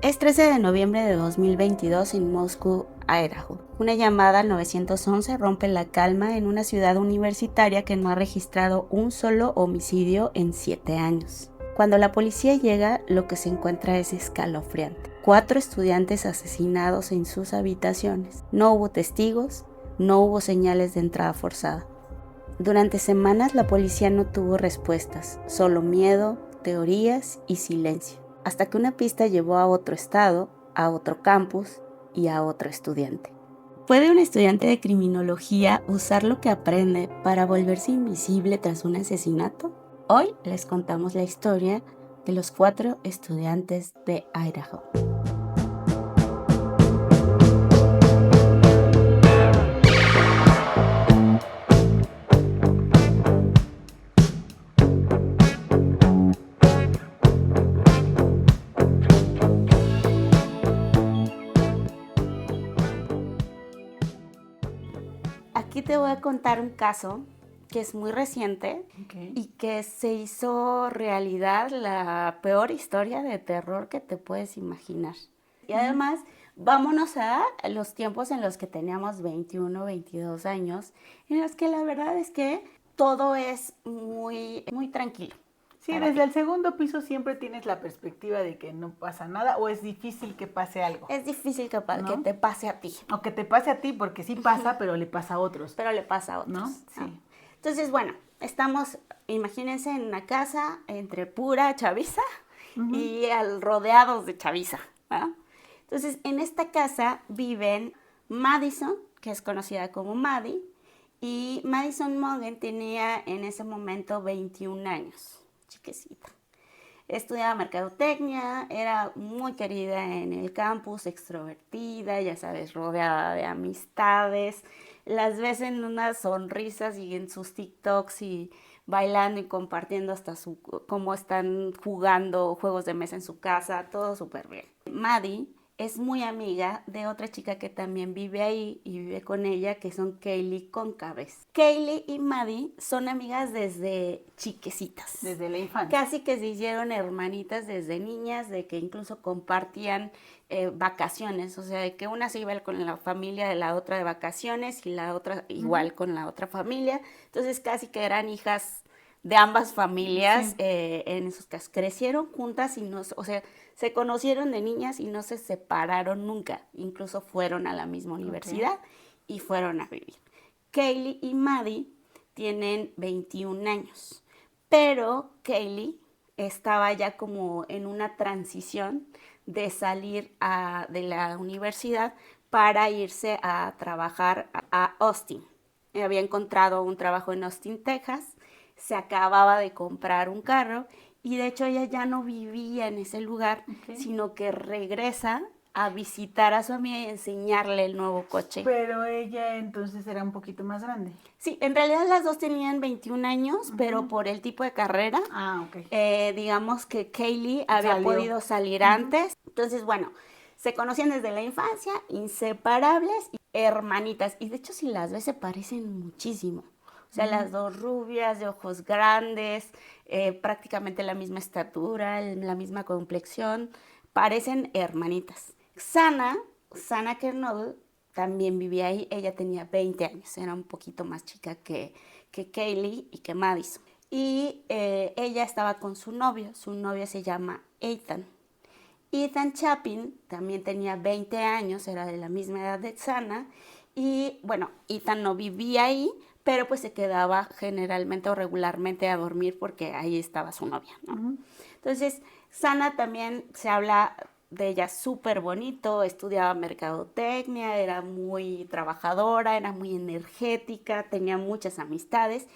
Es 13 de noviembre de 2022 en Moscú, Idaho. Una llamada al 911 rompe la calma en una ciudad universitaria que no ha registrado un solo homicidio en 7 años. Cuando la policía llega, lo que se encuentra es escalofriante. 4 estudiantes asesinados en sus habitaciones. No hubo testigos, no hubo señales de entrada forzada. Durante semanas la policía no tuvo respuestas, solo miedo, teorías y silencio, hasta que una pista llevó a otro estado, a otro campus y a otro estudiante. ¿Puede un estudiante de criminología usar lo que aprende para volverse invisible tras un asesinato? Hoy les contamos la historia de los 4 estudiantes de Idaho. Aquí te voy a contar un caso que es muy reciente y que se hizo realidad la peor historia de terror que te puedes imaginar. Y además, vámonos a los tiempos en los que teníamos 21, 22 años, en los que la verdad es que todo es muy, muy tranquilo. Sí, desde el segundo piso siempre tienes la perspectiva de que no pasa nada o es difícil que pase algo. Es difícil que te pase a ti. O que te pase a ti porque sí pasa, pero le pasa a otros. Pero le pasa a otros. ¿No? Sí. Entonces, bueno, estamos, imagínense, en una casa entre pura chaviza y rodeados de chaviza, ¿verdad? Entonces, en esta casa viven Madison, que es conocida como Maddie, y Madison Mogen tenía en ese momento 21 años, chiquecita. Estudiaba mercadotecnia, era muy querida en el campus, extrovertida, ya sabes, rodeada de amistades. Las ves en unas sonrisas y en sus TikToks y bailando y compartiendo hasta cómo están jugando juegos de mesa en su casa, todo súper bien. Maddie es muy amiga de otra chica que también vive ahí y vive con ella, que son Kaylee Concabez. Kaylee y Maddie son amigas desde chiquecitas. Desde la infancia. Casi que se hicieron hermanitas desde niñas, de que incluso compartían vacaciones, o sea, de que una se iba con la familia de la otra de vacaciones y la otra igual con la otra familia. Entonces casi que eran hijas de ambas familias, en esos casos. Crecieron juntas y no, o sea, se conocieron de niñas y no se separaron nunca. Incluso fueron a la misma universidad y fueron a vivir. Kaylee y Maddie tienen 21 años, pero Kaylee estaba ya como en una transición de salir de la universidad para irse a trabajar a Austin. Había encontrado un trabajo en Austin, Texas, se acababa de comprar un carro y de hecho ella ya no vivía en ese lugar, sino que regresa a visitar a su amiga y enseñarle el nuevo coche. Pero ella entonces era un poquito más grande. Sí, en realidad las dos tenían 21 años, pero por el tipo de carrera, digamos que Kaylee había podido salir antes. Entonces, bueno, se conocían desde la infancia, inseparables, hermanitas. Y de hecho, si las ves, se parecen muchísimo. O sea, las dos rubias, de ojos grandes, prácticamente la misma estatura, la misma complexión, parecen hermanitas. Sana Kernodle también vivía ahí, ella tenía 20 años, era un poquito más chica que Kaylee y que Madison. Y ella estaba con su novio se llama Ethan. Ethan Chapin también tenía 20 años, era de la misma edad de Sana, y bueno, Ethan no vivía ahí, pero pues se quedaba generalmente o regularmente a dormir porque ahí estaba su novia, ¿no? Entonces, Sana también se habla de ella súper bonito, estudiaba mercadotecnia, era muy trabajadora, era muy energética, tenía muchas amistades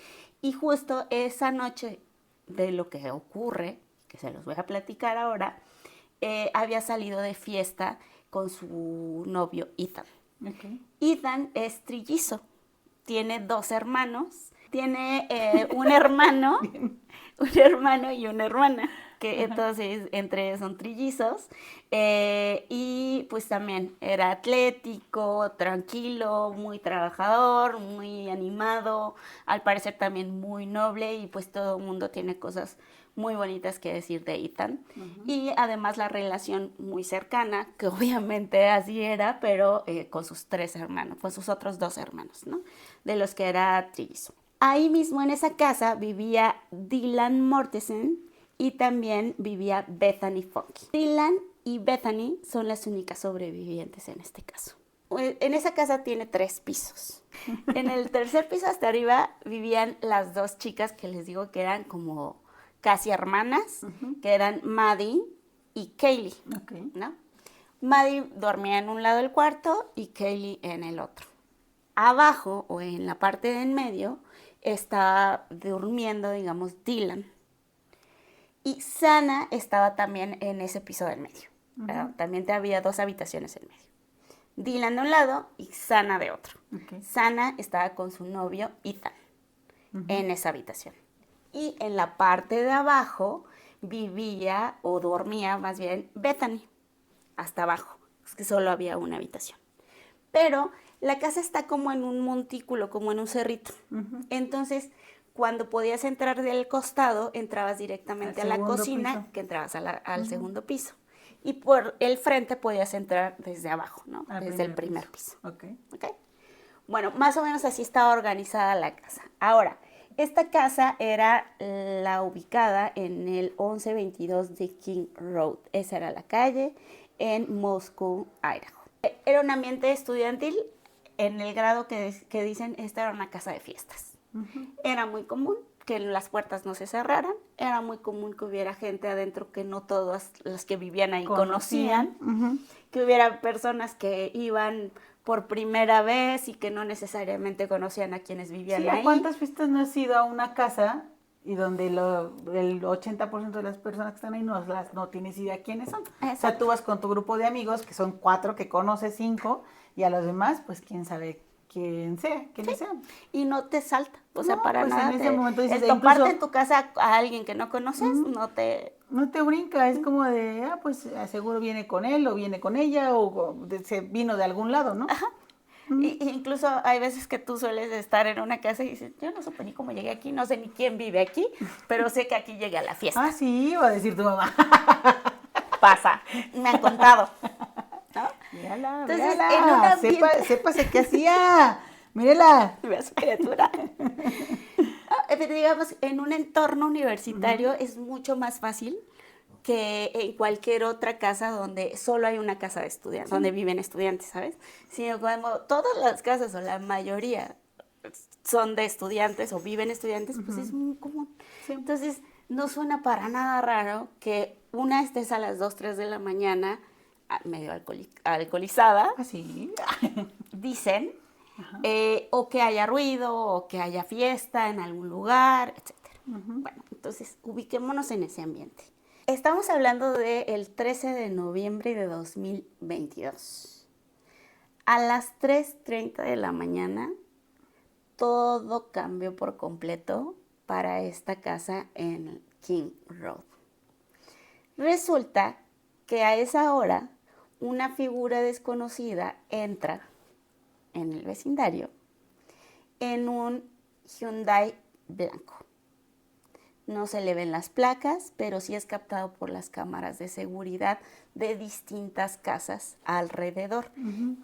y justo esa noche de lo que ocurre, que se los voy a platicar ahora, había salido de fiesta con su novio Ethan. Ethan es trillizo, tiene 2 hermanos, tiene un hermano y una hermana, que entonces entre ellos son trillizos, y pues también era atlético, tranquilo, muy trabajador, muy animado, al parecer también muy noble y pues todo el mundo tiene cosas muy bonitas que decir de Ethan. Y además la relación muy cercana, que obviamente así era, pero con sus 3 hermanos, con sus otros 2 hermanos, ¿no? De los que era trillizo. Ahí mismo en esa casa vivía Dylan Mortensen y también vivía Bethany Funky. Dylan y Bethany son las únicas sobrevivientes en este caso. En esa casa tiene 3 pisos. En el tercer piso hasta arriba vivían las 2 chicas que les digo que eran como casi hermanas, que eran Maddie y Kaylee, ¿no? Maddie dormía en un lado del cuarto y Kaylee en el otro. Abajo o en la parte de en medio estaba durmiendo, digamos, Dylan. Y Sana estaba también en ese piso del medio. También había 2 habitaciones en medio. Dylan de un lado y Sana de otro. Sana estaba con su novio Ethan en esa habitación. Y en la parte de abajo vivía o dormía más bien Bethany, hasta abajo. Es que solo había una habitación. Pero la casa está como en un montículo, como en un cerrito. Entonces, cuando podías entrar del costado, entrabas directamente a la cocina, que entrabas al segundo piso. Y por el frente podías entrar desde abajo, ¿no? Desde el primer piso. ¿Okay? Bueno, más o menos así estaba organizada la casa. Ahora, esta casa era la ubicada en el 1122 de King Road. Esa era la calle en Moscow, Idaho. Era un ambiente estudiantil en el grado que dicen esta era una casa de fiestas. Era muy común que las puertas no se cerraran, era muy común que hubiera gente adentro que no todas las que vivían ahí conocían, que hubiera personas que iban por primera vez y que no necesariamente conocían a quienes vivían ahí. ¿A cuántas fiestas no has ido a una casa y donde el 80% de las personas que están ahí no tienes idea quiénes son? Exacto. O sea, tú vas con tu grupo de amigos, que son 4, que conoces 5, y a los demás, pues quién sabe quiénes sean. Y no te salta, o sea, para pues nada. En ese momento dices, el toparte en tu casa a alguien que no conoces, no te brinca, es como de, pues seguro viene con él, o viene con ella, o se vino de algún lado, ¿no? Ajá. Y incluso hay veces que tú sueles estar en una casa y dices, yo no supe ni cómo llegué aquí, no sé ni quién vive aquí, pero sé que aquí llegué a la fiesta. Ah, sí, iba a decir tu mamá. Pasa, me han contado, ¿no? Mírala, entonces, mírala. En un ambiente... Sépase qué hacía. Mírala. Mira su criatura. Digamos, en un entorno universitario es mucho más fácil que en cualquier otra casa donde solo hay una casa de estudiantes, donde viven estudiantes, ¿sabes? Sino como todas las casas o la mayoría son de estudiantes o viven estudiantes, pues es muy común. Sí. Entonces, no suena para nada raro que una estés a las 2, 3 de la mañana medio alcoholizada. Así. Dicen, o que haya ruido, o que haya fiesta en algún lugar, etc. Bueno, entonces, ubiquémonos en ese ambiente. Estamos hablando del 13 de noviembre de 2022. A las 3:30 de la mañana, todo cambió por completo para esta casa en King Road. Resulta que a esa hora, una figura desconocida entra en el vecindario en un Hyundai blanco. No se le ven las placas, pero sí es captado por las cámaras de seguridad de distintas casas alrededor.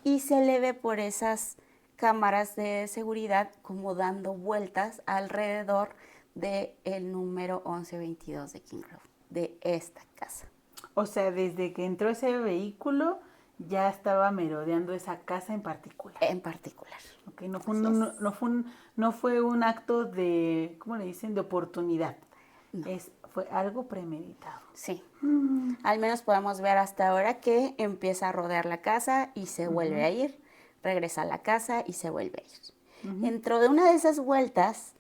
Y se le ve por esas cámaras de seguridad como dando vueltas alrededor del número 1122 de King Road, de esta casa. O sea, desde que entró ese vehículo ya estaba merodeando esa casa en particular. En particular. Okay, no fue un acto de, ¿cómo le dicen?, de oportunidad. No. Fue algo premeditado. Sí. Al menos podemos ver hasta ahora que empieza a rodear la casa y se vuelve a ir, regresa a la casa y se vuelve a ir. Dentro de una de esas vueltas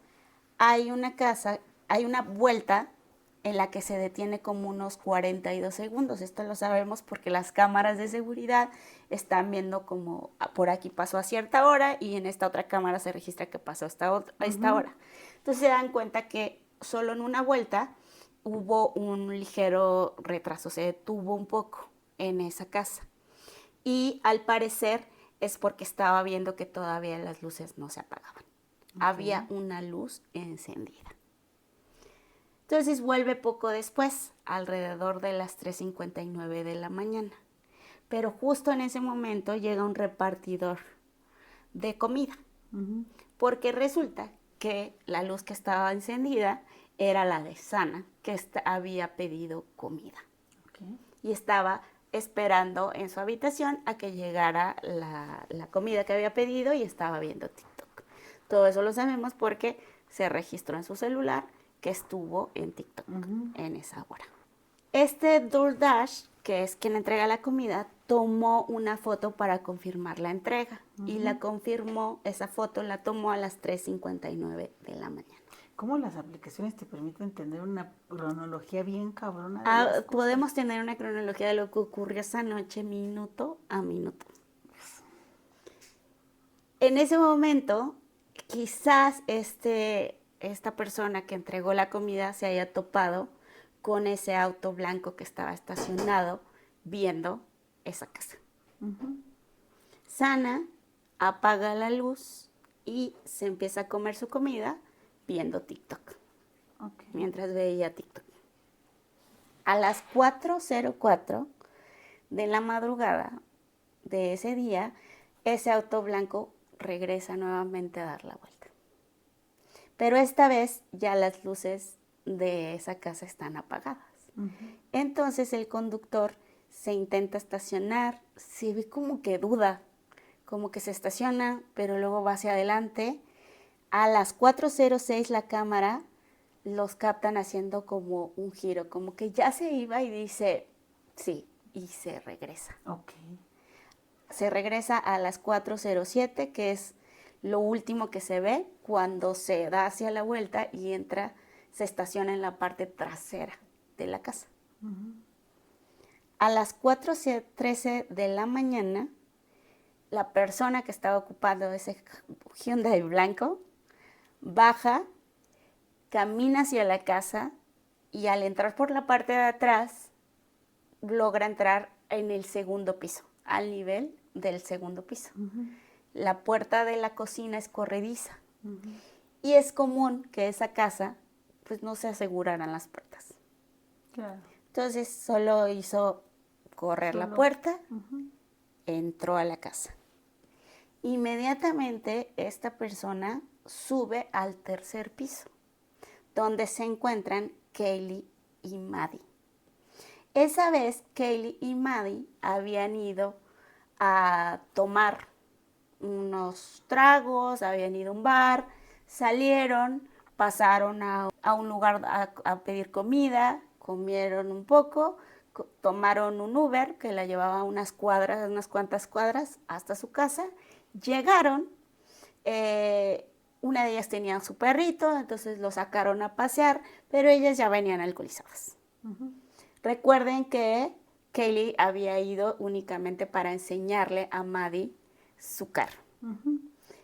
hay una vuelta en la que se detiene como unos 42 segundos. Esto lo sabemos porque las cámaras de seguridad están viendo como por aquí pasó a cierta hora y en esta otra cámara se registra que pasó a esta hora. Entonces se dan cuenta que solo en una vuelta hubo un ligero retraso, se detuvo un poco en esa casa. Y al parecer es porque estaba viendo que todavía las luces no se apagaban. Había una luz encendida. Entonces vuelve poco después, alrededor de las 3:59 de la mañana. Pero justo en ese momento llega un repartidor de comida, porque resulta que la luz que estaba encendida era la de Sana, que había pedido comida. Okay. Y estaba esperando en su habitación a que llegara la comida que había pedido y estaba viendo TikTok. Todo eso lo sabemos porque se registró en su celular que estuvo en TikTok en esa hora. Este DoorDash, que es quien entrega la comida, tomó una foto para confirmar la entrega y la confirmó, esa foto la tomó a las 3:59 de la mañana. ¿Cómo las aplicaciones te permiten tener una cronología bien cabrona? Podemos tener una cronología de lo que ocurrió esa noche, minuto a minuto. En ese momento, quizás esta persona que entregó la comida se haya topado con ese auto blanco que estaba estacionado viendo esa casa. Sana apaga la luz y se empieza a comer su comida viendo TikTok. Okay. Mientras veía TikTok. A las 4:04 de la madrugada de ese día, ese auto blanco regresa nuevamente a dar la vuelta. Pero esta vez ya las luces de esa casa están apagadas. Entonces el conductor se intenta estacionar, se ve como que duda, como que se estaciona, pero luego va hacia adelante. A las 4:06 la cámara los captan haciendo como un giro, como que ya se iba y dice, sí, y se regresa. Okay. Se regresa a las 4:07, que es lo último que se ve cuando se da hacia la vuelta y entra, se estaciona en la parte trasera de la casa. A las 4:13 de la mañana, la persona que estaba ocupando ese Hyundai blanco baja, camina hacia la casa y al entrar por la parte de atrás, logra entrar en el segundo piso, al nivel del segundo piso. La puerta de la cocina es corrediza y es común que esa casa pues no se aseguraran las puertas. Claro. Entonces solo hizo correr la puerta, entró a la casa. Inmediatamente esta persona sube al tercer piso, donde se encuentran Kaylee y Maddie. Esa vez Kaylee y Maddie habían ido a tomar unos tragos, habían ido a un bar, salieron, pasaron a un lugar a pedir comida, comieron un poco, tomaron un Uber que la llevaba unas cuantas cuadras hasta su casa, llegaron, una de ellas tenía su perrito, entonces lo sacaron a pasear, pero ellas ya venían alcoholizadas. Recuerden que Kaylee había ido únicamente para enseñarle a Maddie su carro.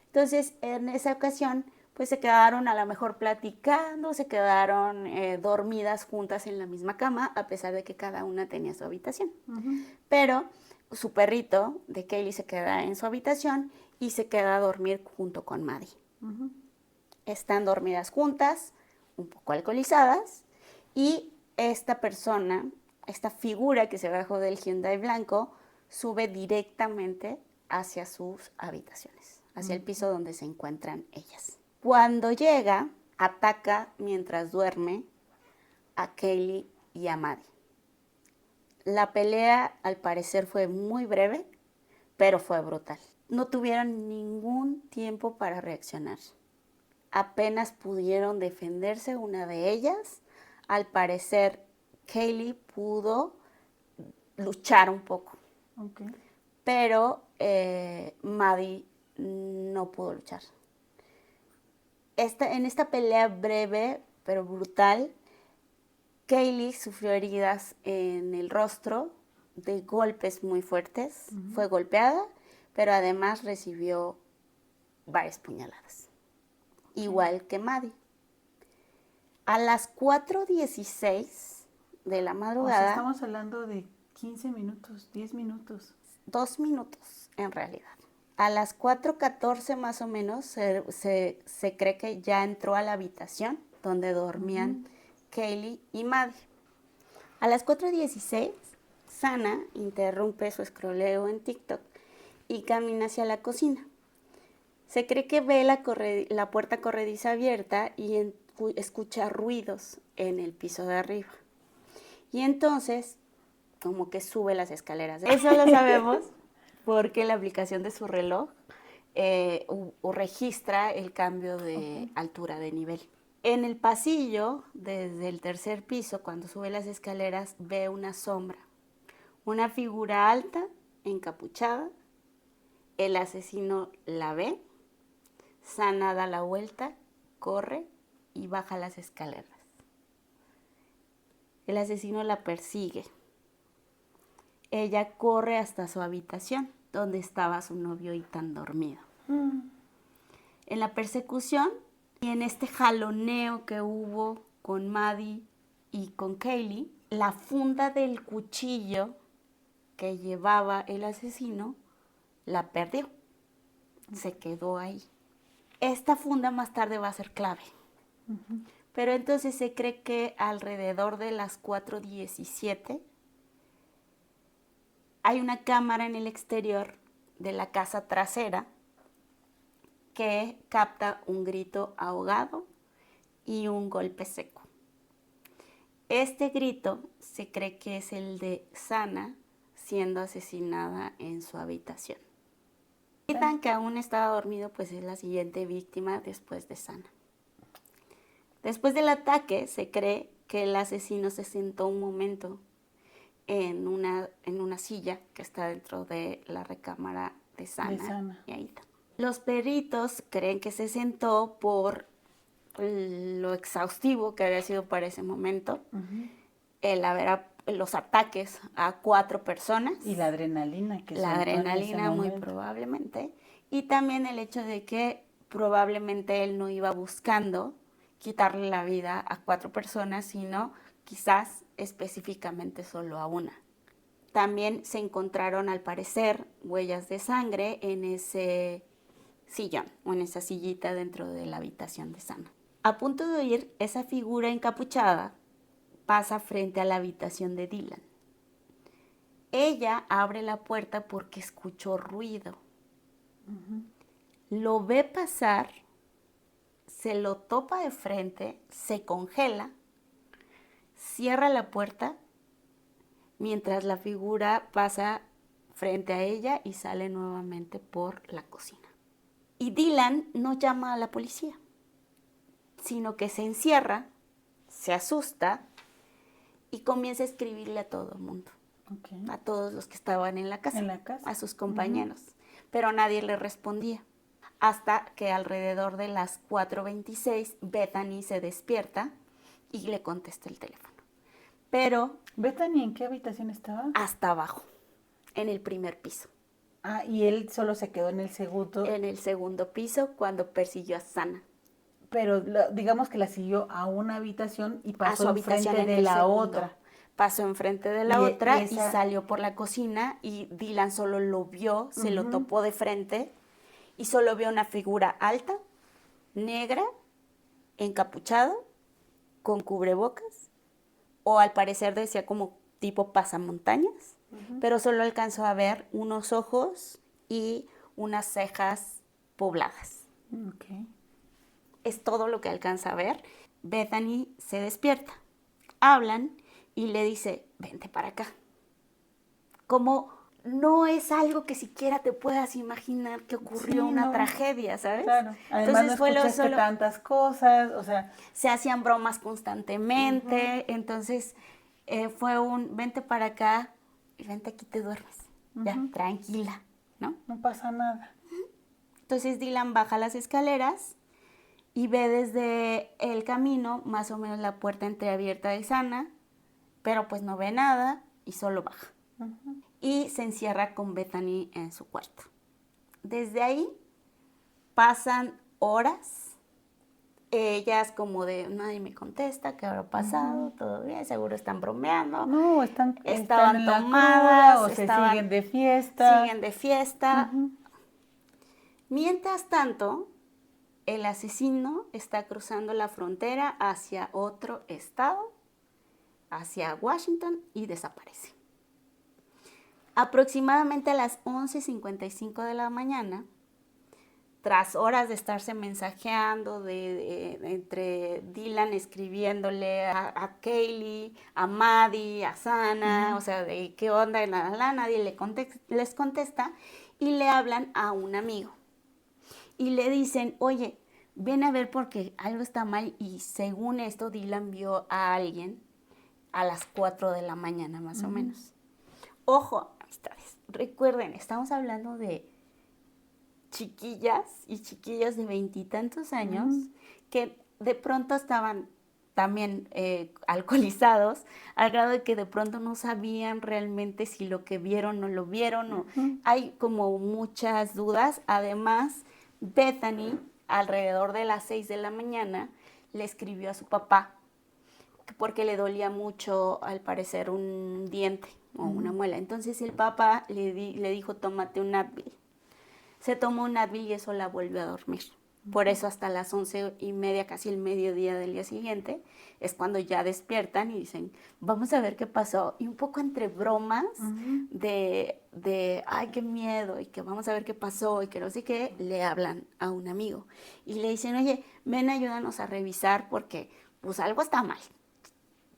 Entonces, en esa ocasión, pues se quedaron a lo mejor platicando, se quedaron dormidas juntas en la misma cama, a pesar de que cada una tenía su habitación. Pero su perrito de Kaylee se queda en su habitación y se queda a dormir junto con Maddie. Están dormidas juntas, un poco alcoholizadas, y esta persona, esta figura que se bajó del Hyundai blanco, sube directamente hacia sus habitaciones, hacia el piso donde se encuentran ellas. Cuando llega, ataca mientras duerme a Kaylee y a Maddie. La pelea al parecer fue muy breve, pero fue brutal. No tuvieron ningún tiempo para reaccionar. Apenas pudieron defenderse una de ellas. Al parecer, Kaylee pudo luchar un poco. Okay. Pero Maddie no pudo luchar. En esta pelea breve pero brutal, Kaylee sufrió heridas en el rostro de golpes muy fuertes. Fue golpeada, pero además recibió varias puñaladas. Igual que Maddie. A las 4:16 de la madrugada... O sea, estamos hablando de 15 minutos, 10 minutos. 2 minutos, en realidad. A las 4:14 más o menos se cree que ya entró a la habitación donde dormían Kaylee y Maddie. A las 4:16, Sana interrumpe su escroleo en TikTok y camina hacia la cocina. Se cree que ve la puerta corrediza abierta y escucha ruidos en el piso de arriba. Y entonces, como que sube las escaleras. Eso lo sabemos porque la aplicación de su reloj registra el cambio de altura de nivel. En el pasillo, desde el tercer piso, cuando sube las escaleras, ve una sombra. Una figura alta, encapuchada. El asesino la ve. Sana da la vuelta, corre y baja las escaleras. El asesino la persigue. Ella corre hasta su habitación, donde estaba su novio y tan dormido. En la persecución y en este jaloneo que hubo con Maddie y con Kaylee, la funda del cuchillo que llevaba el asesino la perdió. Se quedó ahí. Esta funda más tarde va a ser clave. Pero entonces se cree que alrededor de las 4:17 hay una cámara en el exterior de la casa trasera que capta un grito ahogado y un golpe seco. Este grito se cree que es el de Sana siendo asesinada en su habitación. Ethan, que aún estaba dormido, pues es la siguiente víctima después de Sana. Después del ataque, se cree que el asesino se sentó un momento en una silla que está dentro de la recámara de Sana. Y Ethan. Los peritos creen que se sentó por lo exhaustivo que había sido para ese momento, el haber los ataques a 4 personas. Y la adrenalina que la adrenalina muy probablemente. Y también el hecho de que probablemente él no iba buscando quitarle la vida a 4 personas, sino quizás específicamente solo a una. También se encontraron, al parecer, huellas de sangre en ese sillón o en esa sillita dentro de la habitación de Sana. A punto de huir, esa figura encapuchada pasa frente a la habitación de Dylan. Ella abre la puerta porque escuchó ruido. Lo ve pasar, se lo topa de frente, se congela, cierra la puerta mientras la figura pasa frente a ella y sale nuevamente por la cocina. Y Dylan no llama a la policía, sino que se encierra, se asusta y comienza a escribirle a todo el mundo, a todos los que estaban en la casa, a sus compañeros, pero nadie le respondía. Hasta que alrededor de las 4:26 Bethany se despierta y le contesta el teléfono. Pero... ¿Bethany en qué habitación estaba? Hasta abajo, en el primer piso. Ah, y él solo se quedó en el segundo. En el segundo piso cuando persiguió a Sana. Pero digamos que la siguió a una habitación y pasó enfrente de la otra. Pasó enfrente de la otra y salió por la cocina y Dylan solo lo vio, se lo topó de frente y solo vio una figura alta, negra, encapuchado, con cubrebocas, o al parecer decía como tipo pasamontañas, pero solo alcanzó a ver unos ojos y unas cejas pobladas. Es todo lo que alcanza a ver. Bethany se despierta, hablan y le dice, vente para acá. Como no es algo que siquiera te puedas imaginar que ocurrió una tragedia, ¿sabes? Claro. Además entonces, no escuchaste tantas cosas, o sea... Se hacían bromas constantemente, entonces fue un, vente para acá y vente aquí te duermes. Ya, tranquila, ¿no? No pasa nada. Entonces Dylan baja las escaleras y ve desde el camino más o menos la puerta entreabierta de Sana, pero pues no ve nada y solo baja. Y se encierra con Bethany en su cuarto. Desde ahí pasan horas. Ellas como de, nadie me contesta, ¿qué habrá pasado? Todo bien, seguro están bromeando. No, estaban tomadas, o siguen de fiesta. Siguen de fiesta. Mientras tanto, el asesino está cruzando la frontera hacia otro estado, hacia Washington, y desaparece. Aproximadamente a las 11:55 de la mañana, tras horas de estarse mensajeando entre Dylan escribiéndole a Kaylee, a Maddie, a Sana, o sea, de qué onda, nadie les contesta, y le hablan a un amigo. Y le dicen, oye, ven a ver porque algo está mal, y según esto Dylan vio a alguien a las 4 de la mañana más o menos. Ojo, amistades, recuerden, estamos hablando de chiquillas y chiquillos de 20 y tantos años que de pronto estaban también alcoholizados, al grado de que de pronto no sabían realmente si lo que vieron no lo vieron. Hay como muchas dudas. Además, Bethany, alrededor de las 6 de la mañana, le escribió a su papá porque le dolía mucho, al parecer, un diente o una muela. Entonces el papá le dijo, tómate un Advil. Se tomó un Advil y eso la volvió a dormir. Por eso hasta las 11:30, casi el mediodía del día siguiente, es cuando ya despiertan y dicen, vamos a ver qué pasó. Y un poco entre bromas de ay, qué miedo, y que vamos a ver qué pasó, y que no sé qué, le hablan a un amigo. Y le dicen, oye, ven, ayúdanos a revisar porque pues algo está mal.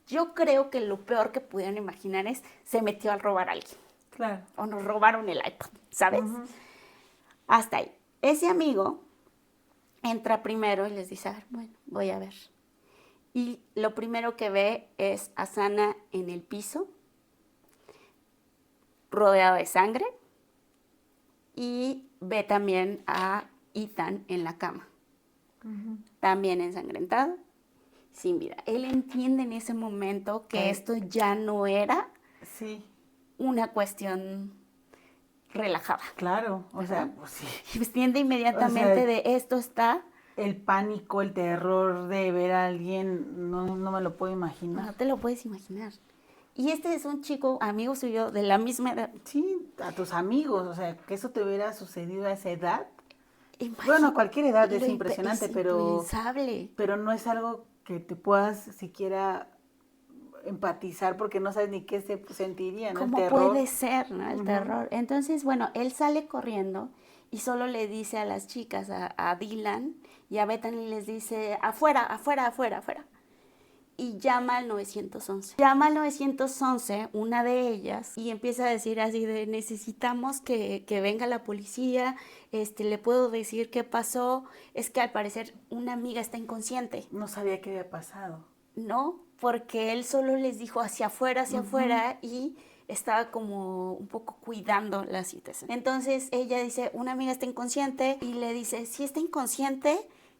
Yo creo que lo peor que pudieron imaginar es, se metió a robar a alguien. Claro. O nos robaron el iPod, ¿sabes? Hasta ahí. Ese amigo entra primero y les dice, a ver, bueno, voy a ver. Y lo primero que ve es a Sana en el piso, rodeado de sangre, y ve también a Ethan en la cama, también ensangrentado, sin vida. Él entiende en ese momento que esto ya no era una cuestión relajada. Claro, o sea, pues sí. Y entiende inmediatamente de esto está... El pánico, el terror de ver a alguien, no me lo puedo imaginar. No te lo puedes imaginar. Y este es un chico, amigo suyo, de la misma edad. Sí, a tus amigos, o sea, que eso te hubiera sucedido a esa edad. Bueno, a cualquier edad es impresionante, pero no es algo que te puedas siquiera empatizar porque no sabes ni qué se sentiría, ¿no? ¿Cómo puede ser, ¿no? El terror. Entonces, bueno, él sale corriendo y solo le dice a las chicas, a Dylan y a Bethany, les dice, afuera, afuera, afuera, afuera. Y llama al 911. Llama al 911, una de ellas, y empieza a decir así de, necesitamos que venga la policía, le puedo decir qué pasó, es que al parecer una amiga está inconsciente. No sabía qué había pasado. No, porque él solo les dijo hacia afuera, y estaba como un poco cuidando la situación. Entonces ella dice, una amiga está inconsciente, y le dice, si está inconsciente,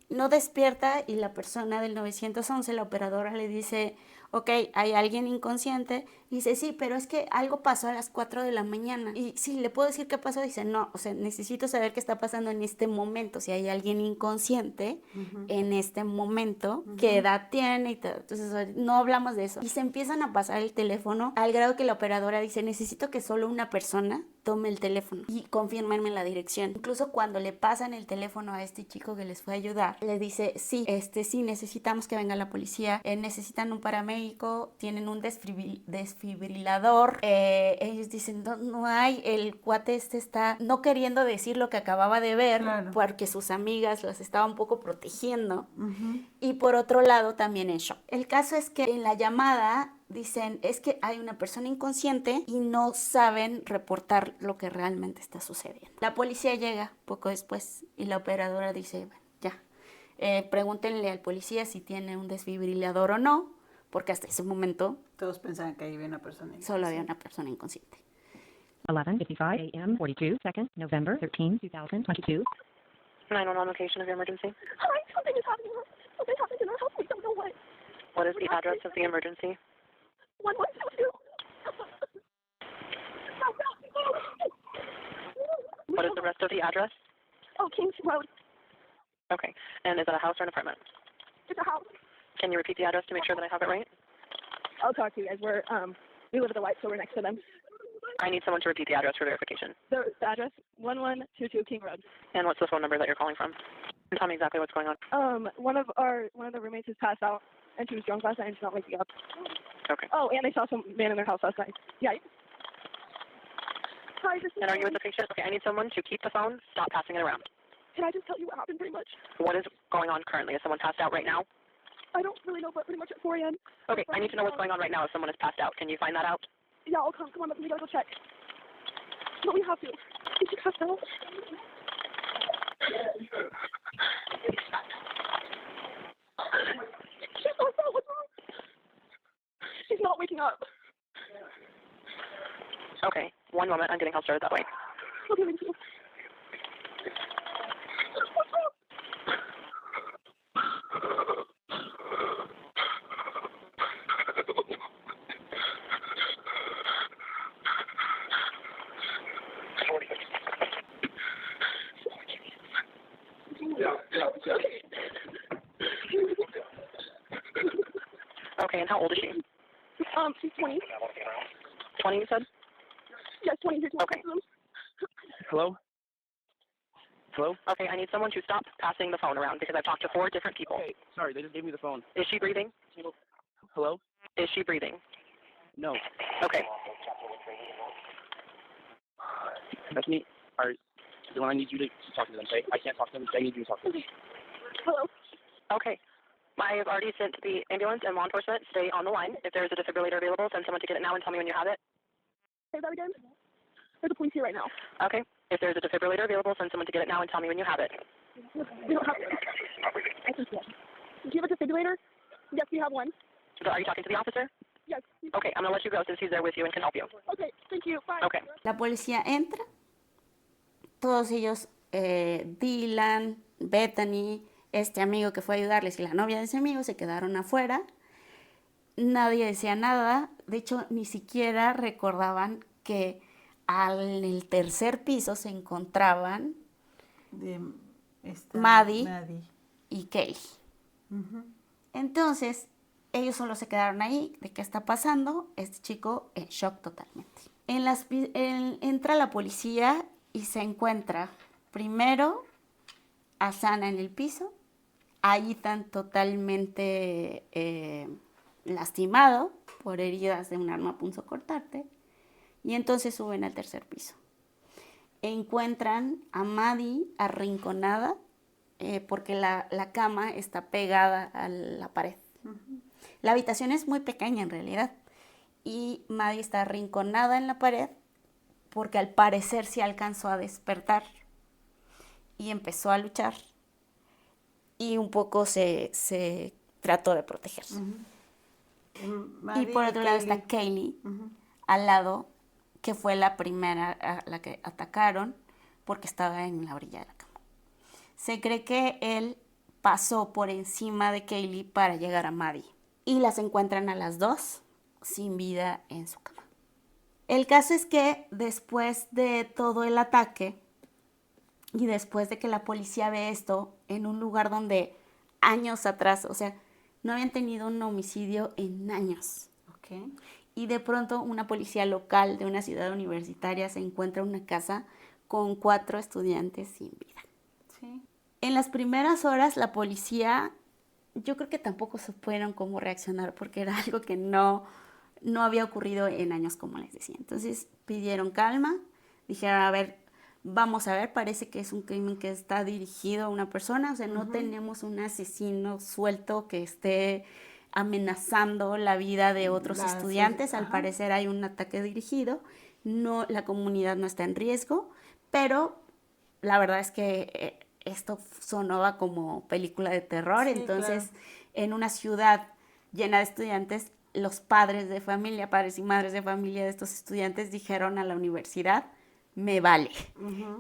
no despierta, y la persona del 911, la operadora, le dice, ok, hay alguien inconsciente, y dice, sí, pero es que algo pasó a las 4 de la mañana, y sí, ¿le puedo decir qué pasó? Dice, no, o sea, necesito saber qué está pasando en este momento, si hay alguien inconsciente en este momento, qué edad tiene y todo. Entonces, no hablamos de eso, y se empiezan a pasar el teléfono, al grado que la operadora dice, necesito que solo una persona tome el teléfono y confírmenme la dirección. Incluso cuando le pasan el teléfono a este chico que les fue a ayudar, le dice, sí, sí, necesitamos que venga la policía, necesitan un paramédico, tienen un desfibrilador, ellos dicen, no hay, el cuate está no queriendo decir lo que acababa de ver, porque sus amigas las estaban un poco protegiendo, y por otro lado también en shock. El caso es que en la llamada dicen, es que hay una persona inconsciente y no saben reportar lo que realmente está sucediendo. La policía llega poco después y la operadora dice, bueno, ya, pregúntenle al policía si tiene un desfibrilador o no, porque hasta ese momento todos pensaban que había una persona inconsciente. Solo había una persona inconsciente. 11:55 a.m. 42 seconds, November 13, 2022. 911 location of your emergency. Hi, something is happening. Something happened in our house. We don't know what. What is the address of the emergency? 1122. What is the rest of the address? Oh, Kings Road. Okay. And is it a house or an apartment? It's a house. Can you repeat the address to make sure that I have it right? I'll talk to you guys. We live at the White, so we're next to them. I need someone to repeat the address for verification. The address, 1122 King Road. And what's the phone number that you're calling from? Tell me exactly what's going on. One of the roommates has passed out, and she was drunk last night, and she's not waking up. Okay. Oh, and they saw some man in their house last night. Yeah. Hi, this is. And are you with the patient? Okay, I need someone to keep the phone, stop passing it around. Can I just tell you what happened pretty much? What is going on currently? Is someone passed out right now? I don't really know, but pretty much at 4 a.m. Okay, I need to know what's going on right now if someone is passed out. Can you find that out? Yeah, I'll come. Come on, we gotta go check. But we have to. Did she pass out? She's passed out. What's wrong? She's not waking up. Okay, one moment. I'm getting help started that way. Okay, thank you. What's wrong? Okay, and how old is she? She's 20. 20, you said? Yes, 20. Here's my Okay. room. Hello? Hello? Okay, I need someone to stop passing the phone around because I've talked to 4 different people. Hey, sorry, they just gave me the phone. Is she breathing? Hello? Is she breathing? No. Okay. That's me. Alright. Then I need you to talk to them, okay? I can't talk to them. I need you to talk to them. Hello. Okay. I have already sent the ambulance and law enforcement. Stay on the line. If there is a defibrillator available, send someone to get it now and tell me when you have it. Say that again. There's a police here right now. Okay. If there's a defibrillator available, send someone to get it now and tell me when you have it. We don't have one. I think yes. Do you have a defibrillator? Yes, we have one. So are you talking to the officer? Yes. Okay, I'm going to let you go since he's there with you and can help you. Okay, thank you. Bye. Okay. La policía entra, todos ellos, Dylan, Bethany, este amigo que fue a ayudarles y la novia de ese amigo se quedaron afuera. Nadie decía nada, de hecho ni siquiera recordaban que en el tercer piso se encontraban Maddie y Kaylee. Entonces, ellos solo se quedaron ahí, ¿de qué está pasando? Este chico en shock totalmente. Entra la policía y se encuentra primero a Sana en el piso, a Ethan totalmente lastimado por heridas de un arma punzocortante, y entonces suben al tercer piso. Encuentran a Maddie arrinconada porque la cama está pegada a la pared. La habitación es muy pequeña en realidad y Maddie está arrinconada en la pared porque al parecer se alcanzó a despertar y empezó a luchar y un poco se trató de protegerse. Y por otro lado está Kaylee al lado, que fue la primera a la que atacaron porque estaba en la orilla de la cama. Se cree que él pasó por encima de Kaylee para llegar a Maddie y las encuentran a las dos sin vida en su cama. El caso es que después de todo el ataque y después de que la policía ve esto en un lugar donde años atrás, o sea, no habían tenido un homicidio en años. Okay. Y de pronto una policía local de una ciudad universitaria se encuentra en una casa con 4 estudiantes sin vida. Sí. En las primeras horas la policía, yo creo que tampoco supieron cómo reaccionar porque era algo que no había ocurrido en años, como les decía. Entonces pidieron calma, dijeron, a ver, vamos a ver, parece que es un crimen que está dirigido a una persona, o sea, no tenemos un asesino suelto que esté amenazando la vida de otros estudiantes. Al parecer hay un ataque dirigido, no, la comunidad no está en riesgo, pero la verdad es que esto sonaba como película de terror. Sí, entonces claro. En una ciudad llena de estudiantes, los padres y madres de familia de estos estudiantes dijeron a la universidad, me vale.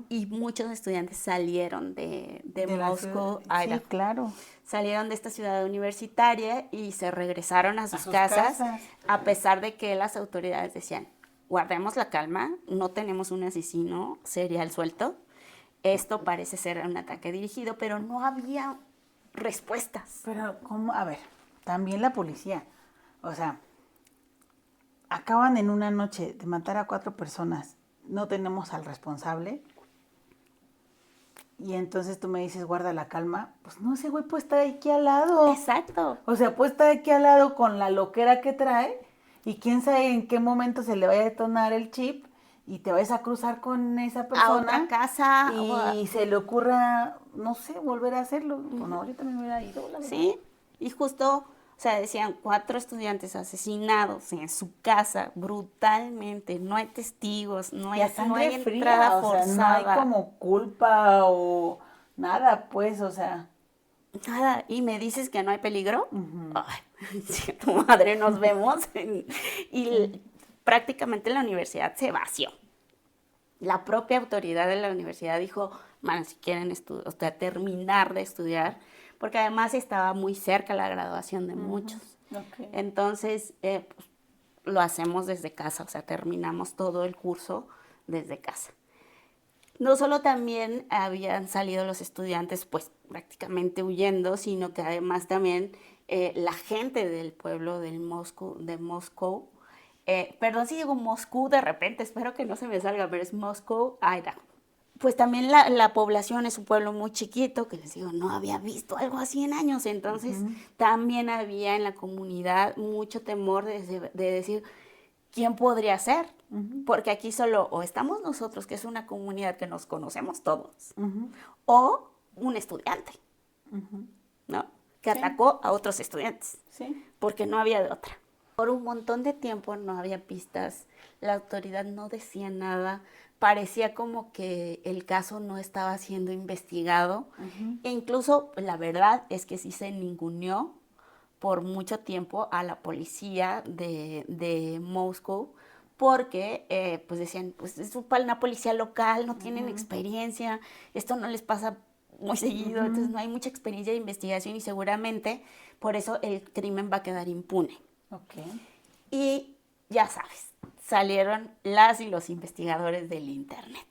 Y muchos estudiantes salieron de Moscow, Idaho. Sí, claro. Salieron de esta ciudad universitaria y se regresaron a sus casas, a pesar de que las autoridades decían, guardemos la calma, no tenemos un asesino serial suelto, esto parece ser un ataque dirigido, pero no había respuestas. Pero, ¿cómo? A ver, también la policía, o sea, acaban en una noche de matar a 4 personas, no tenemos al responsable. y entonces tú me dices, guarda la calma, pues no, ese güey puede estar aquí al lado. Exacto. O sea, puede estar aquí al lado con la loquera que trae y quién sabe en qué momento se le vaya a detonar el chip y te vayas a cruzar con esa persona. A otra casa. Y se le ocurra, no sé, volver a hacerlo. No, yo también me hubiera ido, la verdad. Sí, y justo, o sea, decían 4 estudiantes asesinados en su casa brutalmente, no hay testigos, no hay entrada forzada. O sea, no hay como culpa o nada, pues, o sea. Nada, y me dices que no hay peligro. Ay, sí, tu madre, nos vemos. Y prácticamente la universidad se vació. La propia autoridad de la universidad dijo, man, si quieren terminar de estudiar, porque además estaba muy cerca la graduación de muchos. Okay. Entonces, pues, lo hacemos desde casa, o sea, terminamos todo el curso desde casa. No solo también habían salido los estudiantes, pues prácticamente huyendo, sino que además también la gente del pueblo de Moscow, perdón si digo Moscú de repente, espero que no se me salga, pero es Moscow, Idaho. Pues también la población es un pueblo muy chiquito, que les digo, no había visto algo así en años, entonces también había en la comunidad mucho temor de decir, ¿quién podría ser? Porque aquí solo o estamos nosotros, que es una comunidad que nos conocemos todos, o un estudiante, ¿no? Que atacó a otros estudiantes, porque no había de otra. Por un montón de tiempo no había pistas, la autoridad no decía nada, parecía como que el caso no estaba siendo investigado, e incluso la verdad es que sí se ninguneó por mucho tiempo a la policía de Moscow, porque pues decían, pues es una policía local, no tienen experiencia, esto no les pasa muy seguido, entonces no hay mucha experiencia de investigación y seguramente por eso el crimen va a quedar impune. Okay. Y ya sabes, salieron las y los investigadores del internet.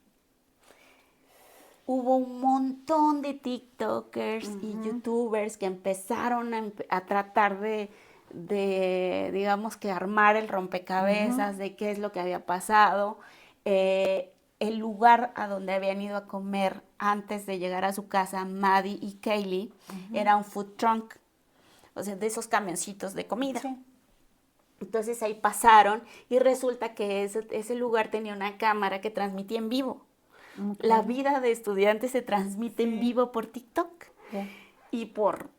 Hubo un montón de TikTokers y YouTubers que empezaron a tratar de, digamos que armar el rompecabezas de qué es lo que había pasado. El lugar a donde habían ido a comer antes de llegar a su casa Maddie y Kaylee era un food truck, o sea, de esos camioncitos de comida. Sí. Entonces ahí pasaron y resulta que ese lugar tenía una cámara que transmitía en vivo. La vida de estudiantes se transmite en vivo por TikTok y por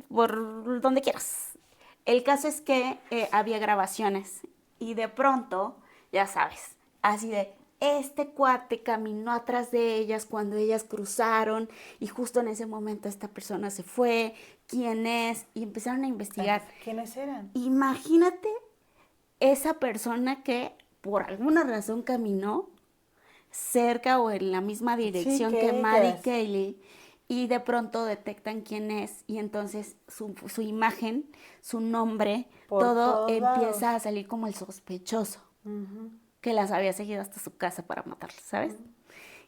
donde quieras. El caso es que había grabaciones y de pronto, ya sabes, así de, este cuate caminó atrás de ellas cuando ellas cruzaron y justo en ese momento esta persona se fue, ¿quién es? Y empezaron a investigar. ¿Quiénes eran? Imagínate esa persona que por alguna razón caminó cerca o en la misma dirección que Maddie y Kaylee y de pronto detectan quién es y entonces su imagen, su nombre, todo empieza a salir como el sospechoso que las había seguido hasta su casa para matarlas, ¿sabes?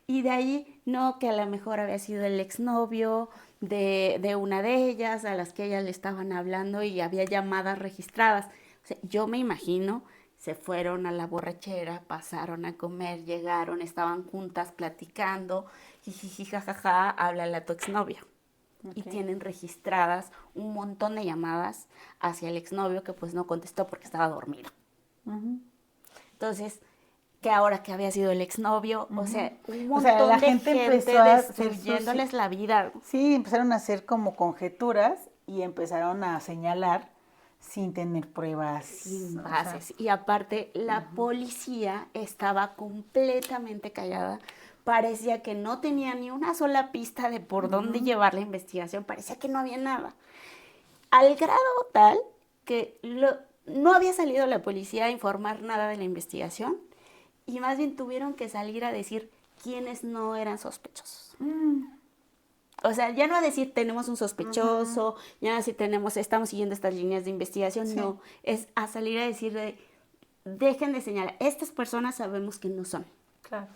Y de ahí, no, que a lo mejor había sido el exnovio de una de ellas, a las que ellas le estaban hablando y había llamadas registradas. O sea, yo me imagino, se fueron a la borrachera, pasaron a comer, llegaron, estaban juntas platicando, jijiji, jajaja, háblale a tu exnovio. Y tienen registradas un montón de llamadas hacia el exnovio que pues no contestó porque estaba dormido. Entonces, que ahora que había sido el exnovio, o sea, un montón la de gente empezó a destruyéndoles la vida. Sí, empezaron a hacer como conjeturas y empezaron a señalar sin tener pruebas. Sin bases. Y aparte, la policía estaba completamente callada. Parecía que no tenía ni una sola pista de por dónde llevar la investigación. Parecía que no había nada. Al grado tal que no había salido la policía a informar nada de la investigación y más bien tuvieron que salir a decir quiénes no eran sospechosos. O sea, ya no a decir tenemos un sospechoso, ya no a decir estamos siguiendo estas líneas de investigación, no, es a salir a decir dejen de señalar, estas personas sabemos que no son. Claro.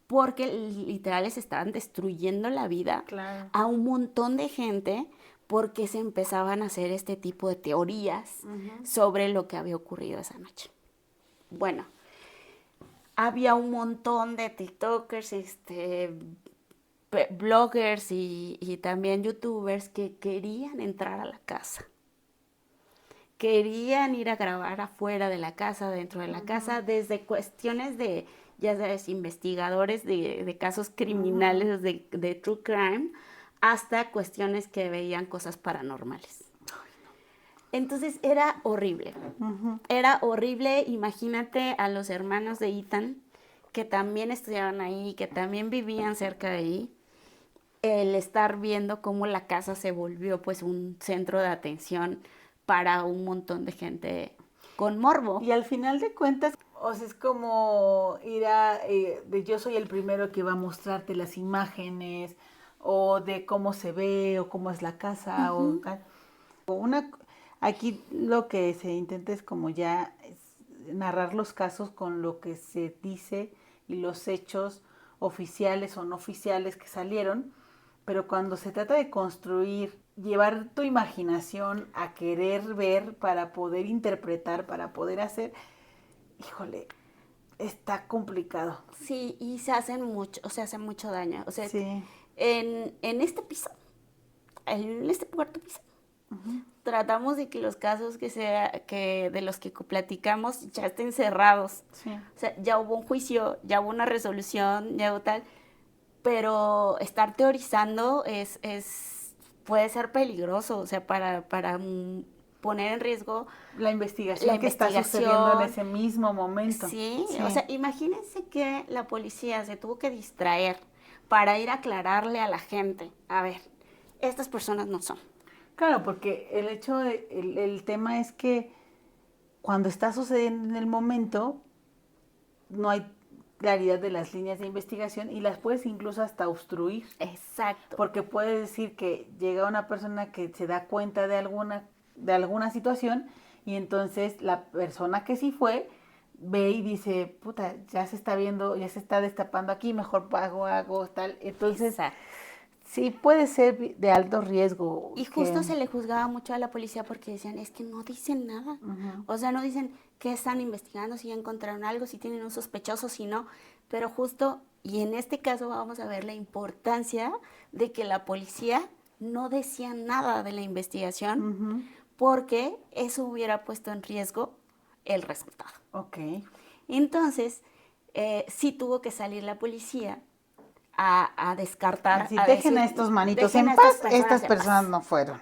Porque literal les estaban destruyendo la vida a un montón de gente porque se empezaban a hacer este tipo de teorías sobre lo que había ocurrido esa noche. Bueno, había un montón de TikTokers, bloggers y también youtubers que querían entrar a la casa. Querían ir a grabar afuera de la casa, dentro de la casa, desde cuestiones de, ya sabes, investigadores de casos criminales, de true crime, hasta cuestiones que veían cosas paranormales. Entonces era horrible. Era horrible. Imagínate a los hermanos de Ethan, que también estudiaban ahí, que también vivían cerca de ahí, el estar viendo cómo la casa se volvió pues un centro de atención para un montón de gente con morbo. Y al final de cuentas, o sea, es como ir a, yo soy el primero que va a mostrarte las imágenes, o de cómo se ve, o cómo es la casa, aquí lo que se intenta es como ya narrar los casos con lo que se dice y los hechos oficiales o no oficiales que salieron, pero cuando se trata de construir, llevar tu imaginación a querer ver para poder interpretar, para poder hacer, híjole, está complicado. Sí, y se hace mucho daño. O sea, sí. en este piso, en este cuarto piso, tratamos de que los casos que de los que platicamos ya estén cerrados. Sí. O sea, ya hubo un juicio, ya hubo una resolución, ya hubo tal, pero estar teorizando puede ser peligroso, o sea, para poner en riesgo la investigación que está sucediendo en ese mismo momento. Sí, o sea, imagínense que la policía se tuvo que distraer para ir a aclararle a la gente, a ver, estas personas no son. Claro, porque el tema es que cuando está sucediendo en el momento, no hay claridad de las líneas de investigación y las puedes incluso hasta obstruir. Exacto. Porque puede decir que llega una persona que se da cuenta de alguna situación y entonces la persona que sí fue ve y dice, puta, ya se está viendo, ya se está destapando aquí, mejor hago tal. Entonces, sí puede ser de alto riesgo. Y justo se le juzgaba mucho a la policía porque decían, es que no dicen nada. O sea, no dicen qué están investigando, si ya encontraron algo, si tienen un sospechoso, si no. Pero justo, y en este caso vamos a ver la importancia de que la policía no decía nada de la investigación porque eso hubiera puesto en riesgo el resultado. Ok. Entonces, sí tuvo que salir la policía a descartar. Así, dejen a estos manitos en paz, estas personas no fueron.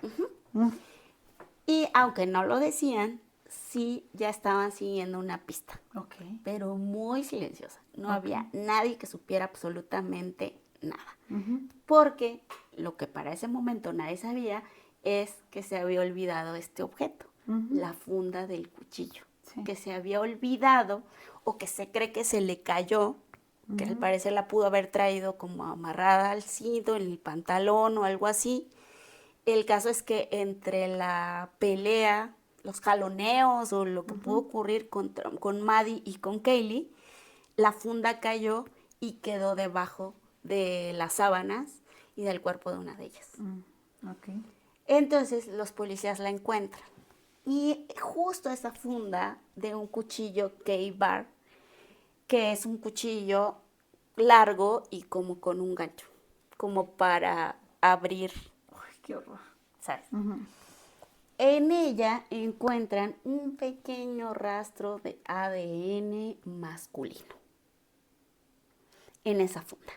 Y aunque no lo decían, sí ya estaban siguiendo una pista. Pero muy silenciosa. No había nadie que supiera absolutamente nada. Porque lo que para ese momento nadie sabía es que se había olvidado este objeto, la funda del cuchillo. Que se había olvidado o que se cree que se le cayó, que al parecer la pudo haber traído como amarrada al cinto, en el pantalón o algo así. El caso es que entre la pelea, los jaloneos o lo que pudo ocurrir con Maddie y con Kaylee, la funda cayó y quedó debajo de las sábanas y del cuerpo de una de ellas. Entonces los policías la encuentran. Y justo esa funda de un cuchillo K-Bar, que es un cuchillo largo y como con un gancho, como para abrir. ¡Ay, qué horror! ¿Sabes? En ella encuentran un pequeño rastro de ADN masculino en esa funda.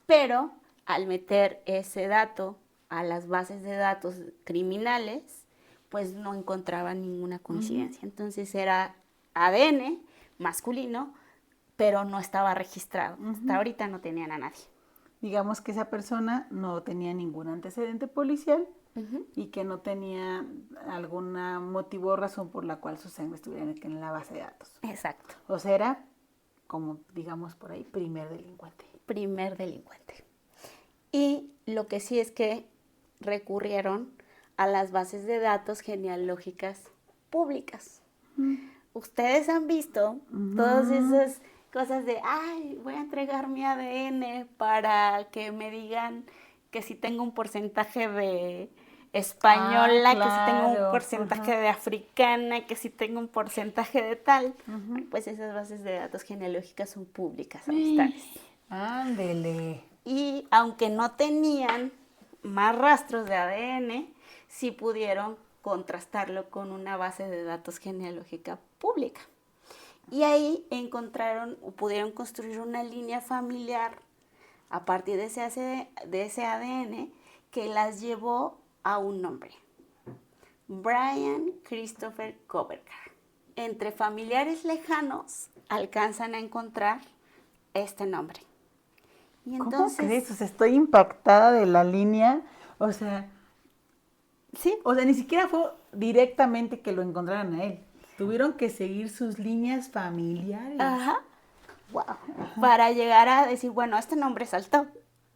Pero al meter ese dato a las bases de datos criminales, pues no encontraban ninguna coincidencia. Entonces era ADN masculino, pero no estaba registrado. Hasta ahorita no tenían a nadie. Digamos que esa persona no tenía ningún antecedente policial y que no tenía algún motivo o razón por la cual su sangre estuviera en la base de datos. Exacto. O sea, era, como digamos por ahí, primer delincuente. Primer delincuente. Y lo que sí es que recurrieron a las bases de datos genealógicas públicas. Ustedes han visto todas esas cosas de, ay, voy a entregar mi ADN para que me digan que si tengo un porcentaje de española, que si tengo un porcentaje de africana, que si tengo un porcentaje de tal. Pues esas bases de datos genealógicas son públicas, amistades. Ándele. y aunque no tenían más rastros de ADN, sí pudieron contrastarlo con una base de datos genealógica pública. Y ahí pudieron construir una línea familiar a partir de ese ADN que las llevó a un nombre: Brian Christopher Koberger. Entre familiares lejanos alcanzan a encontrar este nombre. Y entonces, ¿cómo crees? O sea, estoy impactada de la línea, o sea, sí, o sea, ni siquiera fue directamente que lo encontraran a él. Tuvieron que seguir sus líneas familiares. Ajá. Wow. Ajá. Para llegar a decir, bueno, este nombre saltó.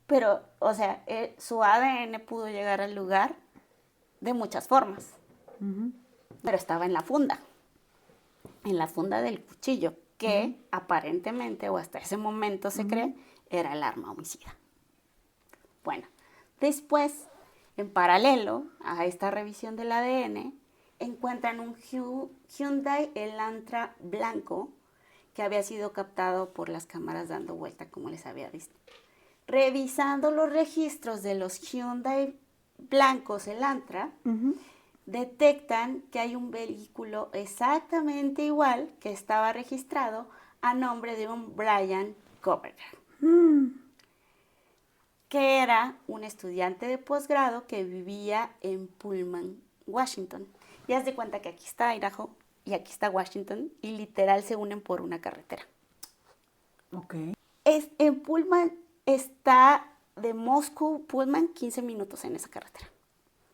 Pero, o sea, su ADN pudo llegar al lugar de muchas formas. Uh-huh. Pero estaba en la funda del cuchillo, que aparentemente, o hasta ese momento se cree, era el arma homicida. Bueno, después, en paralelo a esta revisión del ADN, encuentran un Hyundai Elantra blanco que había sido captado por las cámaras dando vuelta, como les había visto. Revisando los registros de los Hyundai blancos Elantra, detectan que hay un vehículo exactamente igual que estaba registrado a nombre de un Brian Koberger, que era un estudiante de posgrado que vivía en Pullman, Washington. Y haz de cuenta que aquí está Idaho y aquí está Washington y literal se unen por una carretera. Ok. En Pullman está de Moscú, Pullman, 15 minutos en esa carretera.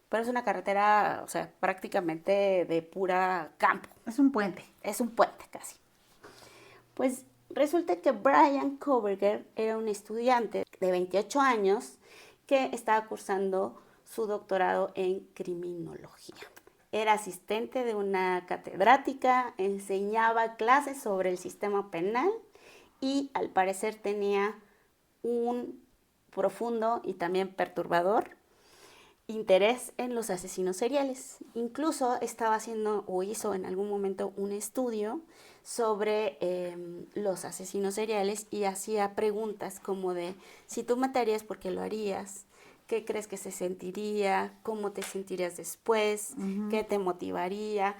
Pero es una carretera, o sea, prácticamente de pura campo. Es un puente. Es un puente casi. Pues resulta que Brian Koberger era un estudiante de 28 años que estaba cursando su doctorado en criminología. Era asistente de una catedrática, enseñaba clases sobre el sistema penal y al parecer tenía un profundo y también perturbador interés en los asesinos seriales. Incluso estaba haciendo o hizo en algún momento un estudio sobre los asesinos seriales y hacía preguntas como de: si tú matarías, ¿por qué lo harías? ¿Qué crees que se sentiría? ¿Cómo te sentirías después? ¿Qué te motivaría?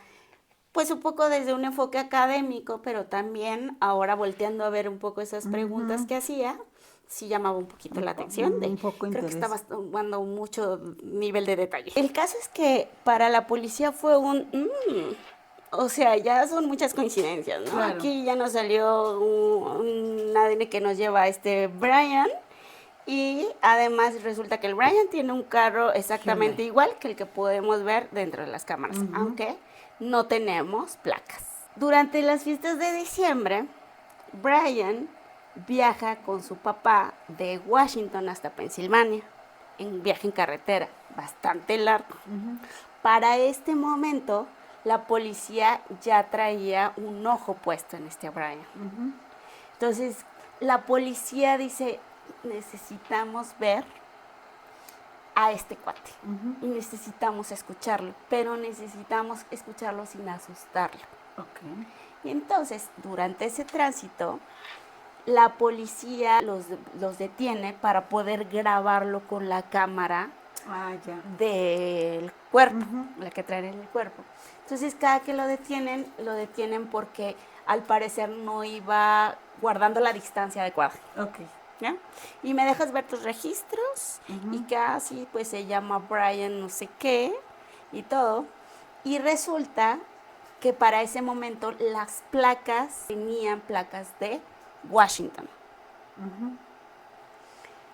Pues un poco desde un enfoque académico, pero también ahora volteando a ver un poco esas preguntas que hacía, sí llamaba un poquito la atención. Creo que estaba tomando mucho nivel de detalle. El caso es que para la policía fue o sea, ya son muchas coincidencias, ¿no? Claro. Aquí ya nos salió un ADN que nos lleva a este Brian. Y además resulta que el Brian tiene un carro exactamente igual que el que podemos ver dentro de las cámaras, aunque no tenemos placas. Durante las fiestas de diciembre, Brian viaja con su papá de Washington hasta Pensilvania, en viaje en carretera, bastante largo. Para este momento, la policía ya traía un ojo puesto en este Brian. Entonces, la policía dice: necesitamos ver a este cuate y necesitamos escucharlo, pero necesitamos escucharlo sin asustarlo. Okay. Y entonces, durante ese tránsito, la policía los detiene para poder grabarlo con la cámara del cuerpo, la que traen en el cuerpo. Entonces, cada que lo detienen porque al parecer no iba guardando la distancia adecuada. Okay. ¿Ya? Y me dejas ver tus registros y casi pues se llama Brian no sé qué y todo. Y resulta que para ese momento las placas tenían placas de Washington.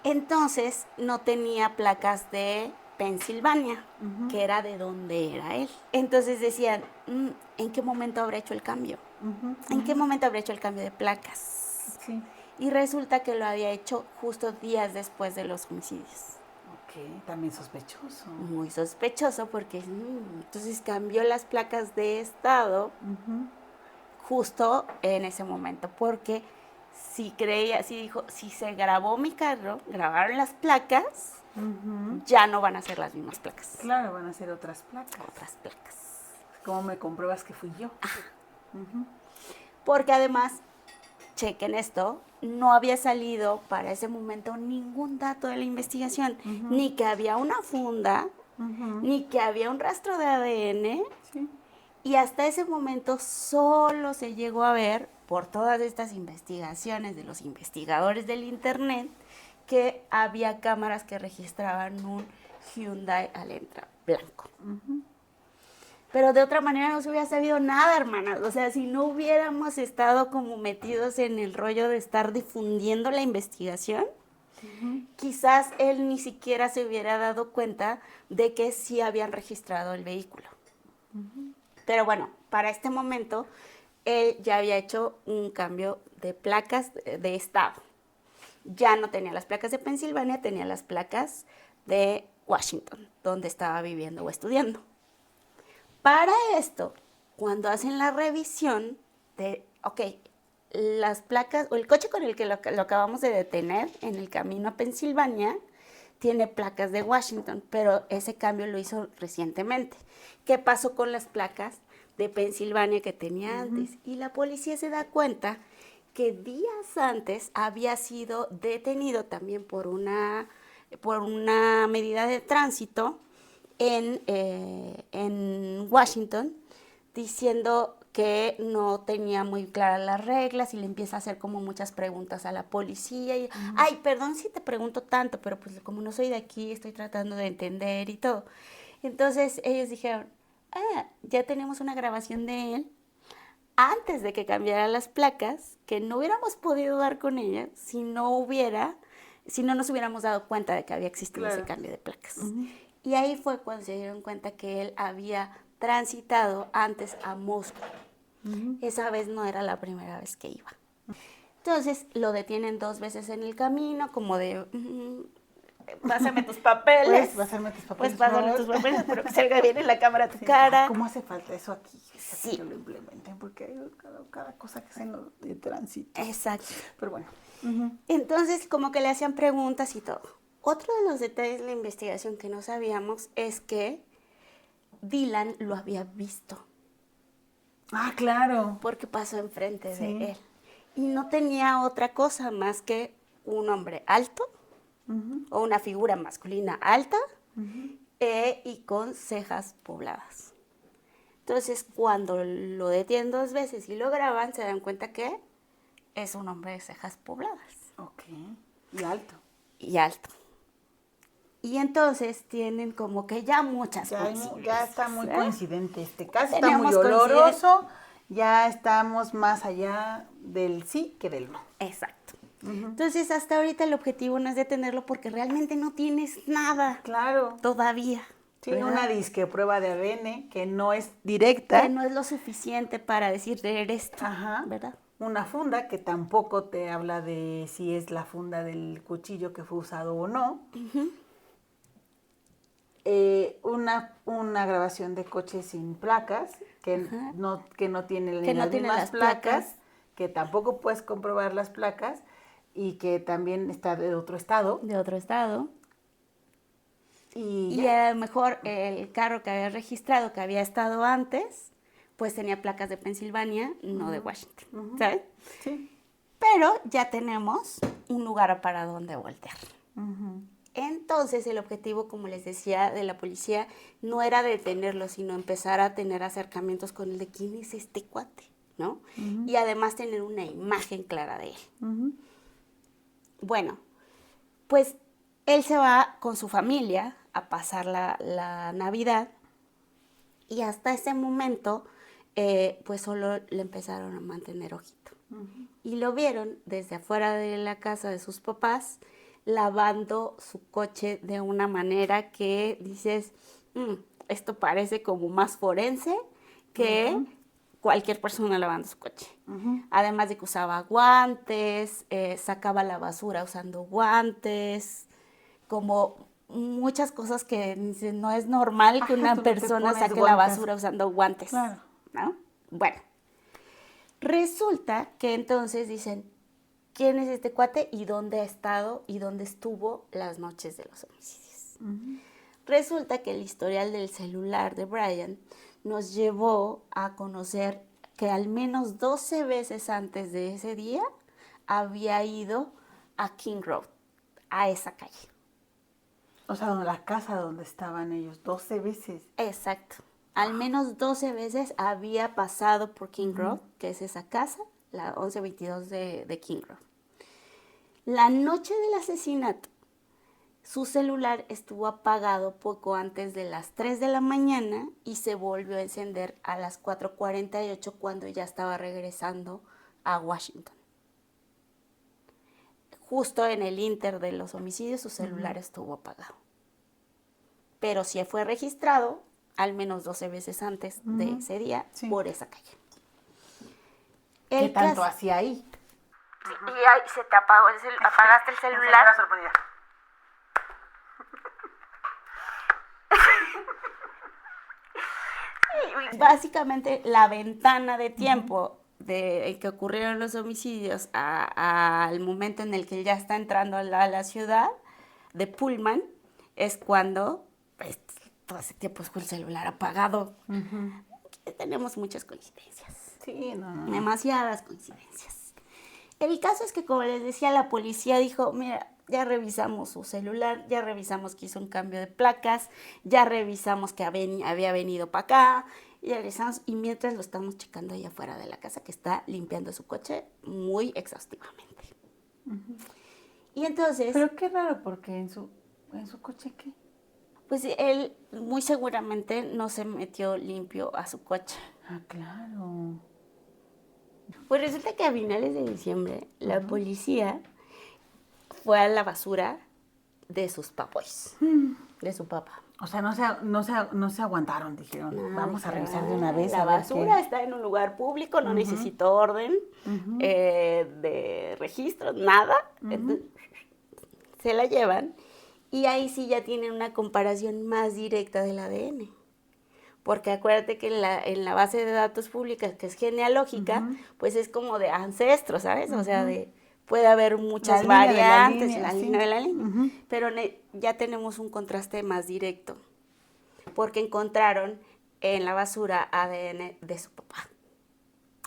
Entonces no tenía placas de Pensilvania, que era de donde era él. Entonces decían, ¿en qué momento habrá hecho el cambio? ¿En qué momento habrá hecho el cambio de placas? Sí. Y resulta que lo había hecho justo días después de los homicidios. Ok, también sospechoso. Muy sospechoso porque entonces cambió las placas de estado justo en ese momento. Porque si dijo, si se grabó mi carro, grabaron las placas, ya no van a ser las mismas placas. Claro, van a ser otras placas. Otras placas. ¿Cómo me compruebas que fui yo? Porque además, chequen esto, no había salido para ese momento ningún dato de la investigación, ni que había una funda, ni que había un rastro de ADN, y hasta ese momento solo se llegó a ver, por todas estas investigaciones de los investigadores del internet, que había cámaras que registraban un Hyundai Elantra blanco. Pero de otra manera no se hubiera sabido nada, hermanas. O sea, si no hubiéramos estado como metidos en el rollo de estar difundiendo la investigación, quizás él ni siquiera se hubiera dado cuenta de que sí habían registrado el vehículo. Pero bueno, para este momento, él ya había hecho un cambio de placas de estado. Ya no tenía las placas de Pensilvania, tenía las placas de Washington, donde estaba viviendo o estudiando. Para esto, cuando hacen la revisión de, las placas, o el coche con el que lo acabamos de detener en el camino a Pensilvania, tiene placas de Washington, pero ese cambio lo hizo recientemente. ¿Qué pasó con las placas de Pensilvania que tenía antes? Y la policía se da cuenta que días antes había sido detenido también por una medida de tránsito en Washington, diciendo que no tenía muy claras las reglas y le empieza a hacer como muchas preguntas a la policía. Y, ay, perdón si te pregunto tanto, pero pues como no soy de aquí, estoy tratando de entender y todo. Entonces ellos dijeron, ya tenemos una grabación de él antes de que cambiara las placas, que no hubiéramos podido dar con ella si no nos hubiéramos dado cuenta de que había existido ese cambio de placas. Y ahí fue cuando se dieron cuenta que él había transitado antes a Moscú. Esa vez no era la primera vez que iba. Entonces lo detienen 2 veces en el camino, como de, pásame tus papeles. Pásame tus papeles. Pero que salga bien en la cámara tu cara. ¿Cómo hace falta eso aquí? Sí. Que lo implementen, porque hay cada cosa que hacen de tránsito. Exacto. Pero bueno. Entonces, como que le hacían preguntas y todo. Otro de los detalles de la investigación que no sabíamos es que Dylan lo había visto. Ah, claro. Porque pasó enfrente de él. Y no tenía otra cosa más que un hombre alto, o una figura masculina alta, y con cejas pobladas. Entonces, cuando lo detienen 2 veces y lo graban, se dan cuenta que es un hombre de cejas pobladas. Ok. Y alto. Y alto. Y entonces tienen como que ya muchas coincidencias. Ya está muy coincidente este caso, está muy oloroso, ya estamos más allá del sí que del no. Exacto. Entonces hasta ahorita el objetivo no es detenerlo porque realmente no tienes nada. Claro. Todavía. Tiene una disque prueba de ADN que no es directa. Que no es lo suficiente para decir eres tú, ¿verdad? Una funda que tampoco te habla de si es la funda del cuchillo que fue usado o no. Una grabación de coche sin placas, que no tiene las mismas placas, que tampoco puedes comprobar las placas y que también está de otro estado. De otro estado. Y a lo mejor el carro que había registrado, que había estado antes, pues tenía placas de Pensilvania, no de Washington, ¿sabes? Sí. Pero ya tenemos un lugar para donde voltear. Entonces el objetivo, como les decía, de la policía no era detenerlo, sino empezar a tener acercamientos con el de quién es este cuate, ¿no? Y además tener una imagen clara de él. Bueno, pues él se va con su familia a pasar la Navidad y hasta ese momento pues solo le empezaron a mantener ojito. Y lo vieron desde afuera de la casa de sus papás lavando su coche de una manera que dices, esto parece como más forense que cualquier persona lavando su coche. Además de que usaba guantes, sacaba la basura usando guantes, como muchas cosas que no es normal que una persona saque la basura usando guantes. Claro. ¿No? Bueno, resulta que entonces dicen, ¿quién es este cuate y dónde ha estado y dónde estuvo las noches de los homicidios? Resulta que el historial del celular de Brian nos llevó a conocer que al menos 12 veces antes de ese día había ido a King Road, a esa calle. O sea, la casa donde estaban ellos, 12 veces. Exacto. Al menos 12 veces había pasado por King Road, que es esa casa, la 1122 de King Road. La noche del asesinato, su celular estuvo apagado poco antes de las 3 de la mañana y se volvió a encender a las 4:48 cuando ya estaba regresando a Washington. Justo en el inter de los homicidios, su celular estuvo apagado. Pero sí fue registrado al menos 12 veces antes de ese día por esa calle. ¿Qué tanto hacía ahí? Sí, y ahí se te apagó apagaste el celular. Sorprendida. Básicamente la ventana de tiempo en que ocurrieron los homicidios al momento en el que él ya está entrando a la ciudad de Pullman es cuando pues, todo ese tiempo fue el celular apagado. Tenemos muchas coincidencias. Sí, no. Demasiadas coincidencias. El caso es que, como les decía, la policía dijo, mira, ya revisamos su celular, ya revisamos que hizo un cambio de placas, ya revisamos que había venido para acá, ya revisamos, y mientras lo estamos checando allá afuera de la casa, que está limpiando su coche muy exhaustivamente. Y entonces... Pero qué raro, porque en su coche, ¿qué? Pues él muy seguramente no se metió limpio a su coche. Ah, claro. Pues resulta que a finales de diciembre la policía fue a la basura de sus papás, de su papá. O sea, no se aguantaron, dijeron, vamos a revisar de una vez. La basura está en un lugar público, no necesito orden de registro, nada. Entonces, se la llevan y ahí sí ya tienen una comparación más directa del ADN. Porque acuérdate que en la base de datos públicas, que es genealógica, pues es como de ancestros, ¿sabes? O sea, puede haber muchas variantes en la línea de la línea. Pero ya tenemos un contraste más directo. Porque encontraron en la basura ADN de su papá.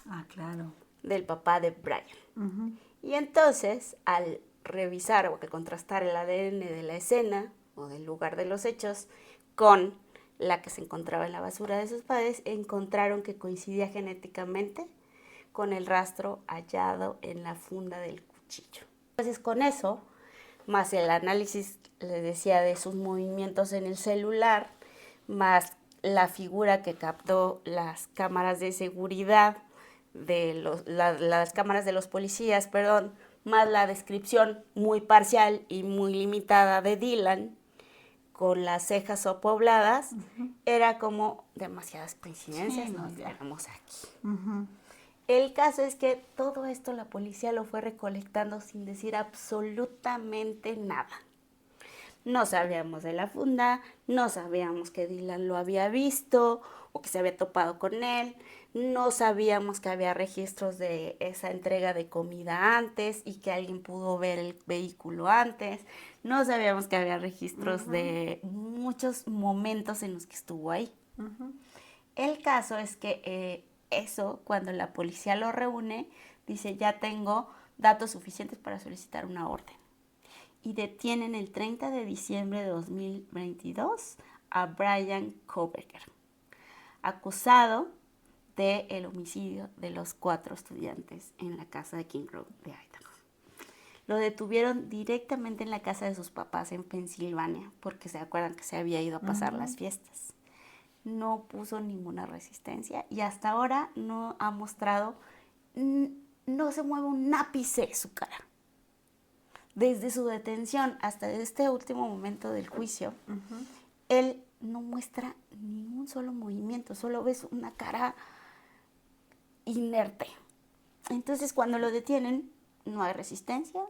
Ah, claro. Del papá de Brian. Y entonces, al revisar o que contrastar el ADN de la escena o del lugar de los hechos con la que se encontraba en la basura de sus padres, encontraron que coincidía genéticamente con el rastro hallado en la funda del cuchillo. Entonces, con eso, más el análisis, les decía, de sus movimientos en el celular, más la figura que captó las cámaras de seguridad, las cámaras de los policías, más la descripción muy parcial y muy limitada de Dylan, con las cejas pobladas, era como demasiadas coincidencias, nos quedamos aquí. El caso es que todo esto la policía lo fue recolectando sin decir absolutamente nada. No sabíamos de la funda, no sabíamos que Dylan lo había visto o que se había topado con él, no sabíamos que había registros de esa entrega de comida antes y que alguien pudo ver el vehículo antes, no sabíamos que había registros de muchos momentos en los que estuvo ahí. El caso es que eso, cuando la policía lo reúne, dice, ya tengo datos suficientes para solicitar una orden. Y detienen el 30 de diciembre de 2022 a Brian Kohberger, acusado del homicidio de los 4 estudiantes en la casa de King Road de Idaho. Lo detuvieron directamente en la casa de sus papás en Pensilvania, porque se acuerdan que se había ido a pasar las fiestas. No puso ninguna resistencia y hasta ahora no ha mostrado, no se mueve un ápice de su cara. Desde su detención hasta este último momento del juicio, él no muestra ni un solo movimiento, solo ves una cara inerte. Entonces, cuando lo detienen, no hay resistencia,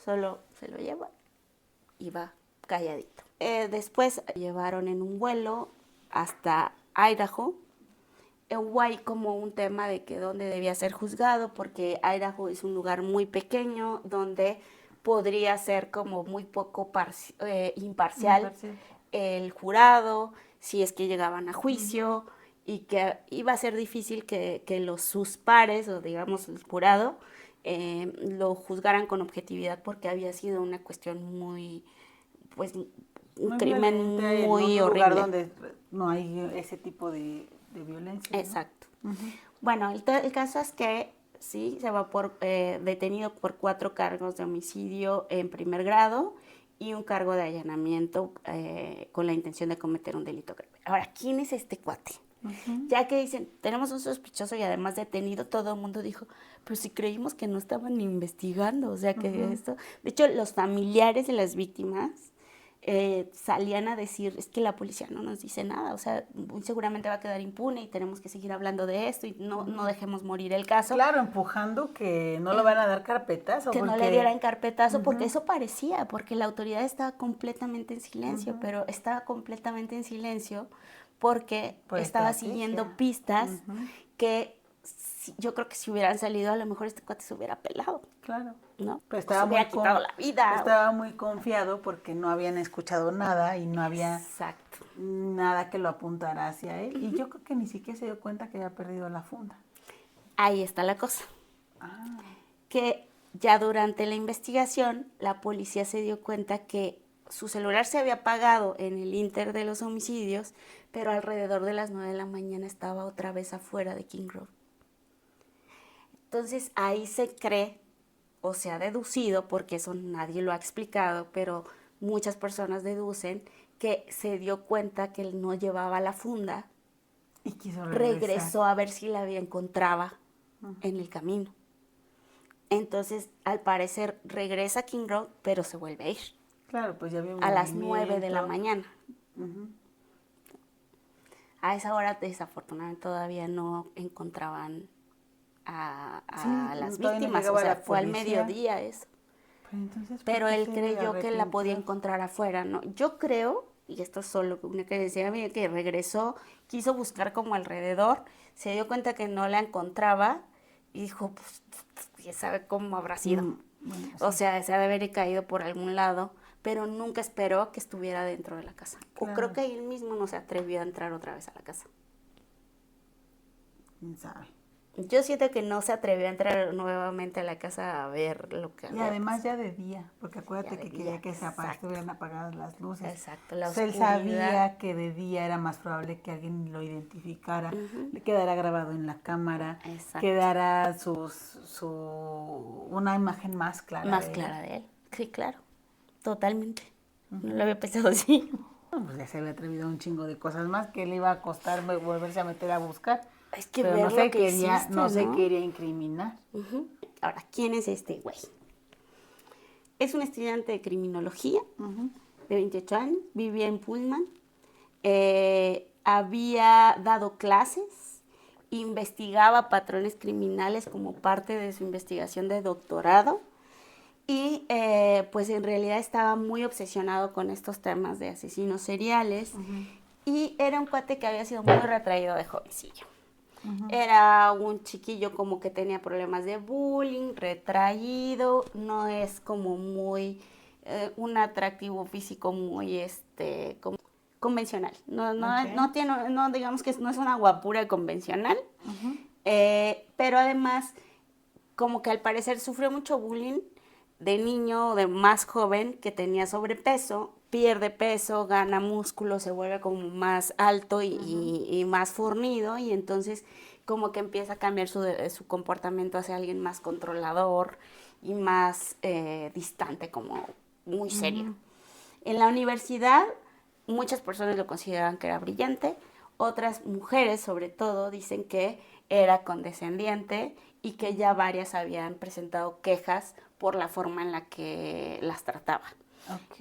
solo se lo llevan y va calladito. Después llevaron en un vuelo hasta Idaho, hay como un tema de que dónde debía ser juzgado, porque Idaho es un lugar muy pequeño donde podría ser como muy poco imparcial el jurado, si es que llegaban a juicio, y que iba a ser difícil que sus pares, o digamos el jurado, lo juzgaran con objetividad porque había sido una cuestión muy, pues, un crimen muy en un horrible. lugar donde no hay ese tipo de violencia. Exacto. ¿No? Bueno, el caso es que sí, se va detenido por 4 cargos de homicidio en primer grado y un cargo de allanamiento con la intención de cometer un delito grave. Ahora, ¿quién es este cuate? Ya que dicen, tenemos un sospechoso y además detenido, todo el mundo dijo, pero si creímos que no estaban investigando, o sea que esto... De hecho, los familiares de las víctimas salían a decir, es que la policía no nos dice nada, o sea, muy seguramente va a quedar impune y tenemos que seguir hablando de esto y no dejemos morir el caso. Claro, empujando que no le van a dar carpetazo. Que no le dieran carpetazo, porque eso parecía, porque la autoridad estaba completamente en silencio, pero estaba completamente en silencio porque estaba siguiendo pistas que yo creo que si hubieran salido, a lo mejor este cuate se hubiera pelado. Claro. ¿No? Pero estaba se hubiera quitado la vida. Estaba muy confiado porque no habían escuchado nada y no había nada que lo apuntara hacia él. Y yo creo que ni siquiera se dio cuenta que había perdido la funda. Ahí está la cosa. Que ya durante la investigación, la policía se dio cuenta que su celular se había apagado en el ínter de los homicidios, pero alrededor de las 9 de la mañana estaba otra vez afuera de King Road. Entonces ahí se cree, o se ha deducido, porque eso nadie lo ha explicado, pero muchas personas deducen que se dio cuenta que él no llevaba la funda y quiso regresó a ver si la encontraba en el camino. Entonces, al parecer, regresa a King Road, pero se vuelve a ir. Claro, pues ya había a las 9 de la mañana. A esa hora, desafortunadamente, todavía no encontraban a las víctimas. O sea, fue al mediodía eso. Pero él creyó que la podía encontrar afuera, ¿no? Yo creo, y esto es solo una creencia mía, que regresó, quiso buscar como alrededor, se dio cuenta que no la encontraba y dijo, pues, ya sabe cómo habrá sido. Bueno, sí. O sea, se ha de haber caído por algún lado, pero nunca esperó que estuviera dentro de la casa. Claro. O creo que él mismo no se atrevió a entrar otra vez a la casa. ¿Quién sabe? Yo siento que no se atrevió a entrar nuevamente a la casa a ver lo que había. Y además ya de día, porque acuérdate que quería que se estuvieran apagadas las luces. Exacto, la oscuridad. Él sabía que de día era más probable que alguien lo identificara, le quedara grabado en la cámara, quedara una imagen más clara. Más clara de él, sí, claro, totalmente. No lo había pensado así. No, pues ya se había atrevido a un chingo de cosas más que le iba a costar volverse a meter a buscar. Es que pero ver no se lo que quería, hiciste, no se quería incriminar. Ahora, ¿quién es este güey? Es un estudiante de criminología, de 28 años, vivía en Pullman, había dado clases, investigaba patrones criminales como parte de su investigación de doctorado y pues en realidad estaba muy obsesionado con estos temas de asesinos seriales y era un cuate que había sido muy retraído de jovencillo. Era un chiquillo como que tenía problemas de bullying, retraído, no es como muy, un atractivo físico muy, como convencional. No digamos que no es una guapura convencional, pero además como que al parecer sufrió mucho bullying de niño, de más joven, que tenía sobrepeso, pierde peso, gana músculo, se vuelve como más alto y más fornido, y entonces como que empieza a cambiar su comportamiento hacia alguien más controlador y más distante, como muy serio. En la universidad muchas personas lo consideraban que era brillante, otras mujeres sobre todo dicen que era condescendiente y que ya varias habían presentado quejas por la forma en la que las trataba.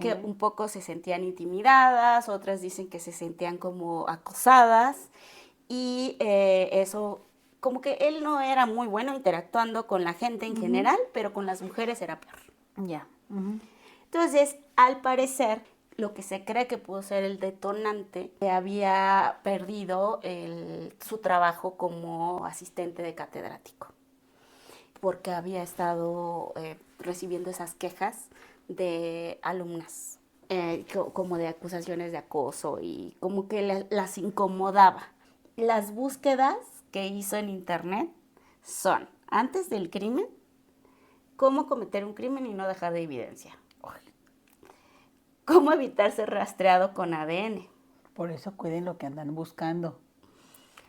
Que un poco se sentían intimidadas, otras dicen que se sentían como acosadas y eso, como que él no era muy bueno interactuando con la gente en general, pero con las mujeres era peor. Ya. Entonces, al parecer, lo que se cree que pudo ser el detonante, había perdido su trabajo como asistente de catedrático, porque había estado recibiendo esas quejas de alumnas, como de acusaciones de acoso y como que las incomodaba. Las búsquedas que hizo en internet son, antes del crimen, cómo cometer un crimen y no dejar de evidencia. Cómo evitar ser rastreado con ADN. Por eso cuiden lo que andan buscando.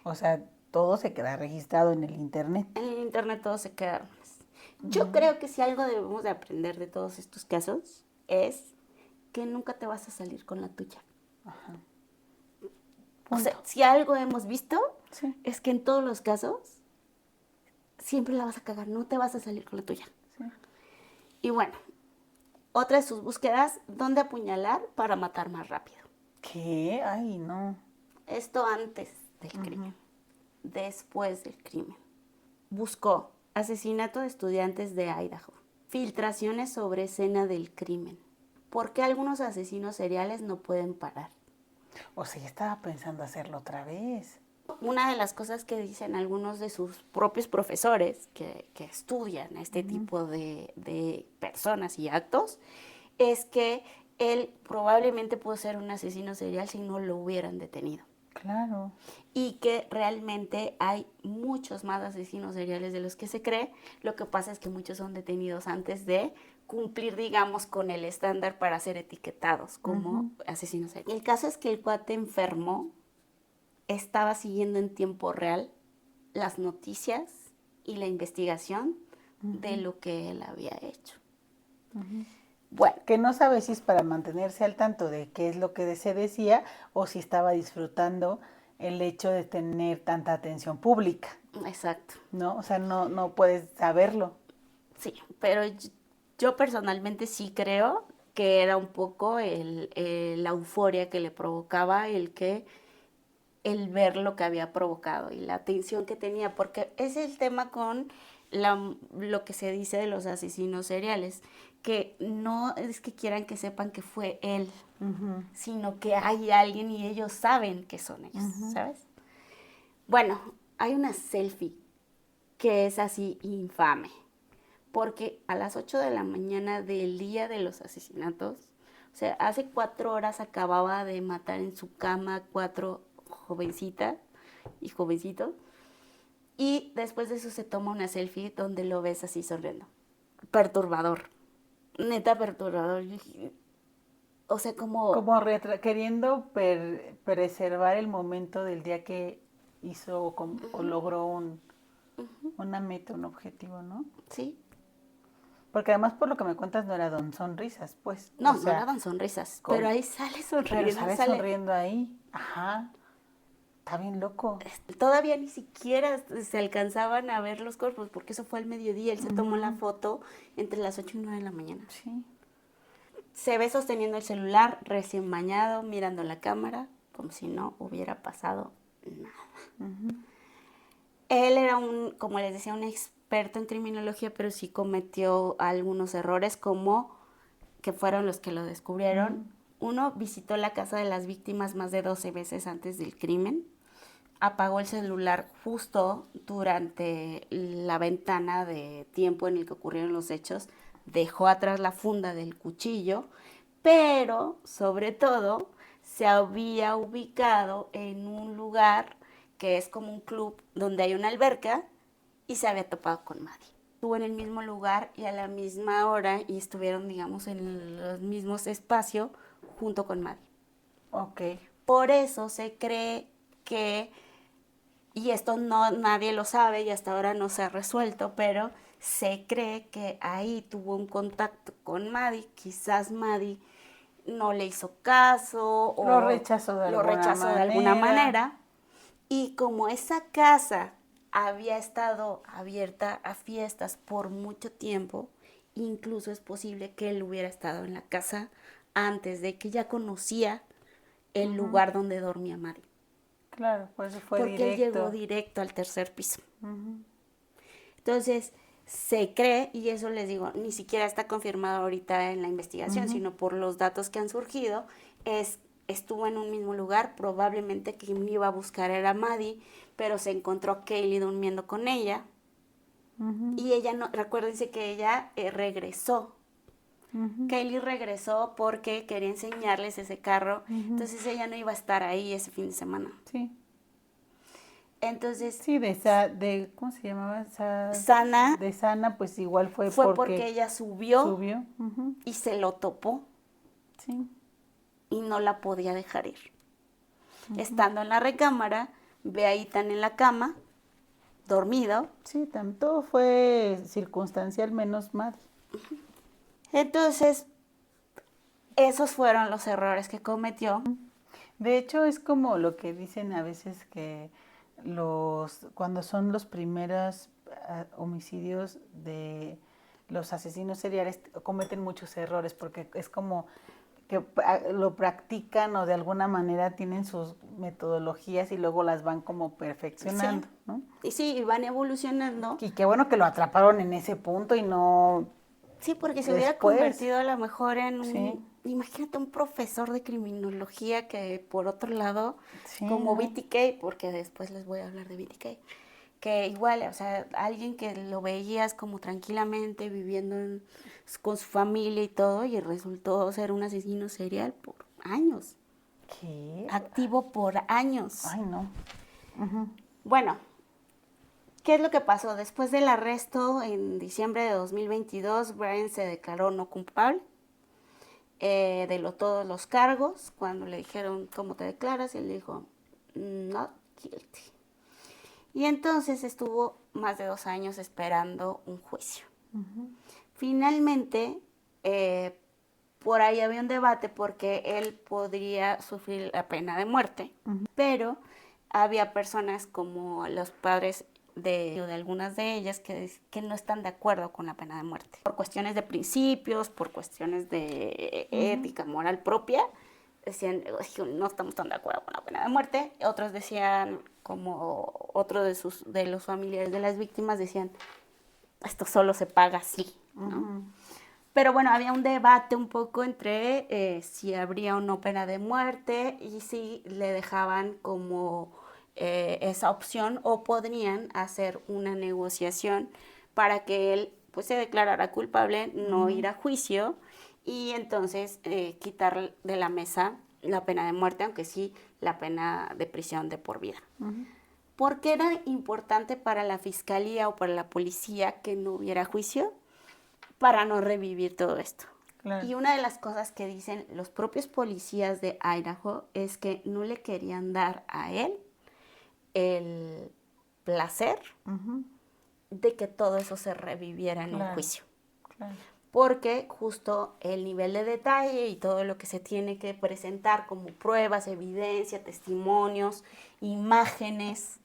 O sea, todo se queda registrado en el internet. En el internet todo se queda. Yo creo que si algo debemos de aprender de todos estos casos es que nunca te vas a salir con la tuya. Ajá. O sea, si algo hemos visto, es que en todos los casos siempre la vas a cagar, no te vas a salir con la tuya. Sí. Y bueno, otra de sus búsquedas, ¿dónde apuñalar para matar más rápido? ¿Qué? Ay, no. Esto antes del crimen, después del crimen. Buscó asesinato de estudiantes de Idaho, filtraciones sobre escena del crimen. ¿Por qué algunos asesinos seriales no pueden parar? O sea, ya estaba pensando hacerlo otra vez. Una de las cosas que dicen algunos de sus propios profesores que estudian este tipo de personas y actos es que él probablemente pudo ser un asesino serial si no lo hubieran detenido. Claro. Y que realmente hay muchos más asesinos seriales de los que se cree. Lo que pasa es que muchos son detenidos antes de cumplir, digamos, con el estándar para ser etiquetados como asesinos seriales. El caso es que el cuate enfermo estaba siguiendo en tiempo real las noticias y la investigación de lo que él había hecho. Bueno. Que no sabe si es para mantenerse al tanto de qué es lo que se decía o si estaba disfrutando el hecho de tener tanta atención pública. Exacto. ¿No? O sea, no puedes saberlo. Sí, pero yo personalmente sí creo que era un poco la euforia que le provocaba el ver lo que había provocado y la atención que tenía, porque ese es el tema con lo que se dice de los asesinos seriales, que no es que quieran que sepan que fue él, sino que hay alguien y ellos saben que son ellos, ¿sabes? Bueno, hay una selfie que es así infame, porque a las 8 de la mañana del día de los asesinatos, o sea, hace 4 horas acababa de matar en su cama 4 jovencitas y jovencitos, y después de eso se toma una selfie donde lo ves así sonriendo. Perturbador, neta perturbador. O sea, como queriendo preservar el momento del día que hizo o logró una meta, un objetivo, ¿no? Sí. Porque además por lo que me cuentas no era Don Sonrisas, pues. No, no era Don Sonrisas, pero ahí sale sonriendo. Pero sale sonriendo ahí, ajá. Está bien loco. Todavía ni siquiera se alcanzaban a ver los cuerpos, porque eso fue al mediodía. Él se tomó la foto entre las 8 y 9 de la mañana. Sí. Se ve sosteniendo el celular, recién bañado, mirando la cámara, como si no hubiera pasado nada. Él era como les decía, un experto en criminología, pero sí cometió algunos errores, como que fueron los que lo descubrieron. Uno, visitó la casa de las víctimas más de 12 veces antes del crimen. Apagó el celular justo durante la ventana de tiempo en el que ocurrieron los hechos. Dejó atrás la funda del cuchillo, pero sobre todo se había ubicado en un lugar que es como un club donde hay una alberca y se había topado con Maddie. Estuvo en el mismo lugar y a la misma hora y estuvieron, digamos, en los mismos espacios junto con Maddie. Ok. Por eso se cree que, y esto nadie lo sabe y hasta ahora no se ha resuelto, pero se cree que ahí tuvo un contacto con Maddie. Quizás Maddie no le hizo caso o lo rechazó de alguna manera. Y como esa casa había estado abierta a fiestas por mucho tiempo, incluso es posible que él hubiera estado en la casa antes de que ya conocía el lugar donde dormía Maddie. Claro, por eso fue porque directo. él llegó directo al tercer piso. Entonces, se cree, y eso les digo, ni siquiera está confirmado ahorita en la investigación, sino por los datos que han surgido, estuvo en un mismo lugar, probablemente quien iba a buscar era Maddie, pero se encontró a Kaylee durmiendo con ella, y ella no, recuérdense que ella regresó. Kaylee regresó porque quería enseñarles ese carro, entonces ella no iba a estar ahí ese fin de semana. Sí. Entonces... Sí, ¿cómo se llamaba? Sana. De Sana, pues igual fue porque ella subió y se lo topó. Sí. Y no la podía dejar ir. Estando en la recámara, ve a Ethan en la cama, dormido. Sí, todo fue circunstancial, menos mal. Entonces, esos fueron los errores que cometió. De hecho, es como lo que dicen a veces que cuando son los primeros homicidios de los asesinos seriales, cometen muchos errores porque es como que lo practican o de alguna manera tienen sus metodologías y luego las van como perfeccionando, sí. ¿no? Y sí, van evolucionando. Y qué bueno que lo atraparon en ese punto y no... Sí, porque se hubiera convertido a lo mejor en imagínate un profesor de criminología que por otro lado, como BTK, porque después les voy a hablar de BTK, que igual, o sea, alguien que lo veías como tranquilamente viviendo con su familia y todo, y resultó ser un asesino serial por años. ¿Qué? Activo por años. Ay, no. Bueno, ¿qué es lo que pasó? Después del arresto en diciembre de 2022, Brian se declaró no culpable de todos los cargos. Cuando le dijeron cómo te declaras, él dijo, not guilty. Y entonces estuvo más de 2 años esperando un juicio. Finalmente, por ahí había un debate porque él podría sufrir la pena de muerte, pero había personas como los padres de algunas de ellas que no están de acuerdo con la pena de muerte. Por cuestiones de principios, por cuestiones de ética, moral propia, decían, no estamos tan de acuerdo con la pena de muerte. Otros decían, como otro de los familiares de las víctimas decían, esto solo se paga así, ¿no? Pero bueno, había un debate un poco entre si habría o no pena de muerte y si le dejaban como esa opción o podrían hacer una negociación para que él pues se declarara culpable, no ir a juicio y entonces quitar de la mesa la pena de muerte, aunque sí la pena de prisión de por vida. ¿Por qué era importante para la fiscalía o para la policía que no hubiera juicio? Para no revivir todo esto. Claro. Y una de las cosas que dicen los propios policías de Idaho es que no le querían dar a él el placer de que todo eso se reviviera en un juicio. Claro. Porque justo el nivel de detalle y todo lo que se tiene que presentar como pruebas, evidencia, testimonios, imágenes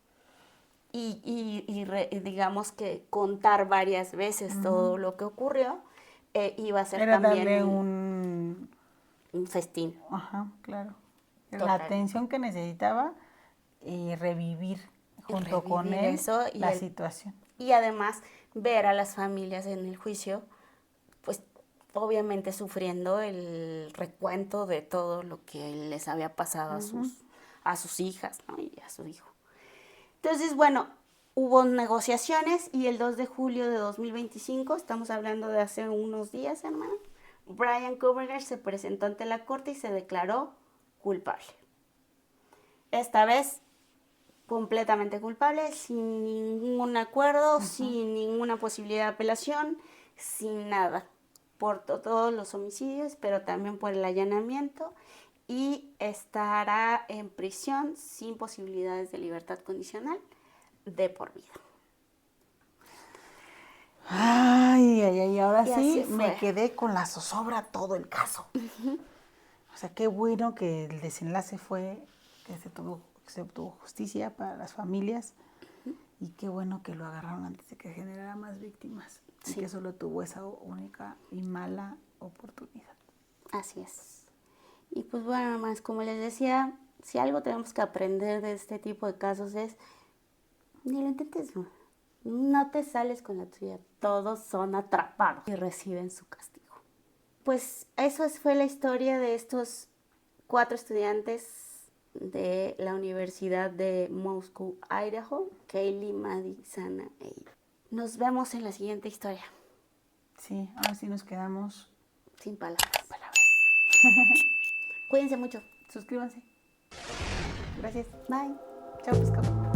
y digamos que contar varias veces todo lo que ocurrió, iba a ser era también darle un festín. Ajá, claro. Total. La atención que necesitaba y revivir junto con él eso la situación. Y además ver a las familias en el juicio, pues obviamente sufriendo el recuento de todo lo que les había pasado a sus hijas, ¿no? Y a su hijo. Entonces, bueno, hubo negociaciones y el 2 de julio de 2025, estamos hablando de hace unos días, hermano, Brian Koberger se presentó ante la corte y se declaró culpable. Esta vez completamente culpable, sin ningún acuerdo, sin ninguna posibilidad de apelación, sin nada, por todos los homicidios, pero también por el allanamiento, y estará en prisión sin posibilidades de libertad condicional de por vida. Ay, ahora sí me quedé con la zozobra todo el caso. O sea, qué bueno que el desenlace fue que se obtuvo justicia para las familias y qué bueno que lo agarraron antes de que generara más víctimas y que solo tuvo esa única y mala oportunidad. Así es. Y pues bueno, más como les decía, si algo tenemos que aprender de este tipo de casos es, ni lo intentes, no te sales con la tuya, todos son atrapados y reciben su castigo. Pues eso fue la historia de estos 4 estudiantes de la Universidad de Moscow, Idaho, Kaylee, Maddie, Sana e Eve. Nos vemos en la siguiente historia. Sí, ahora sí nos quedamos sin palabras. Cuídense mucho. Suscríbanse. Gracias. Bye. Chao, pescado.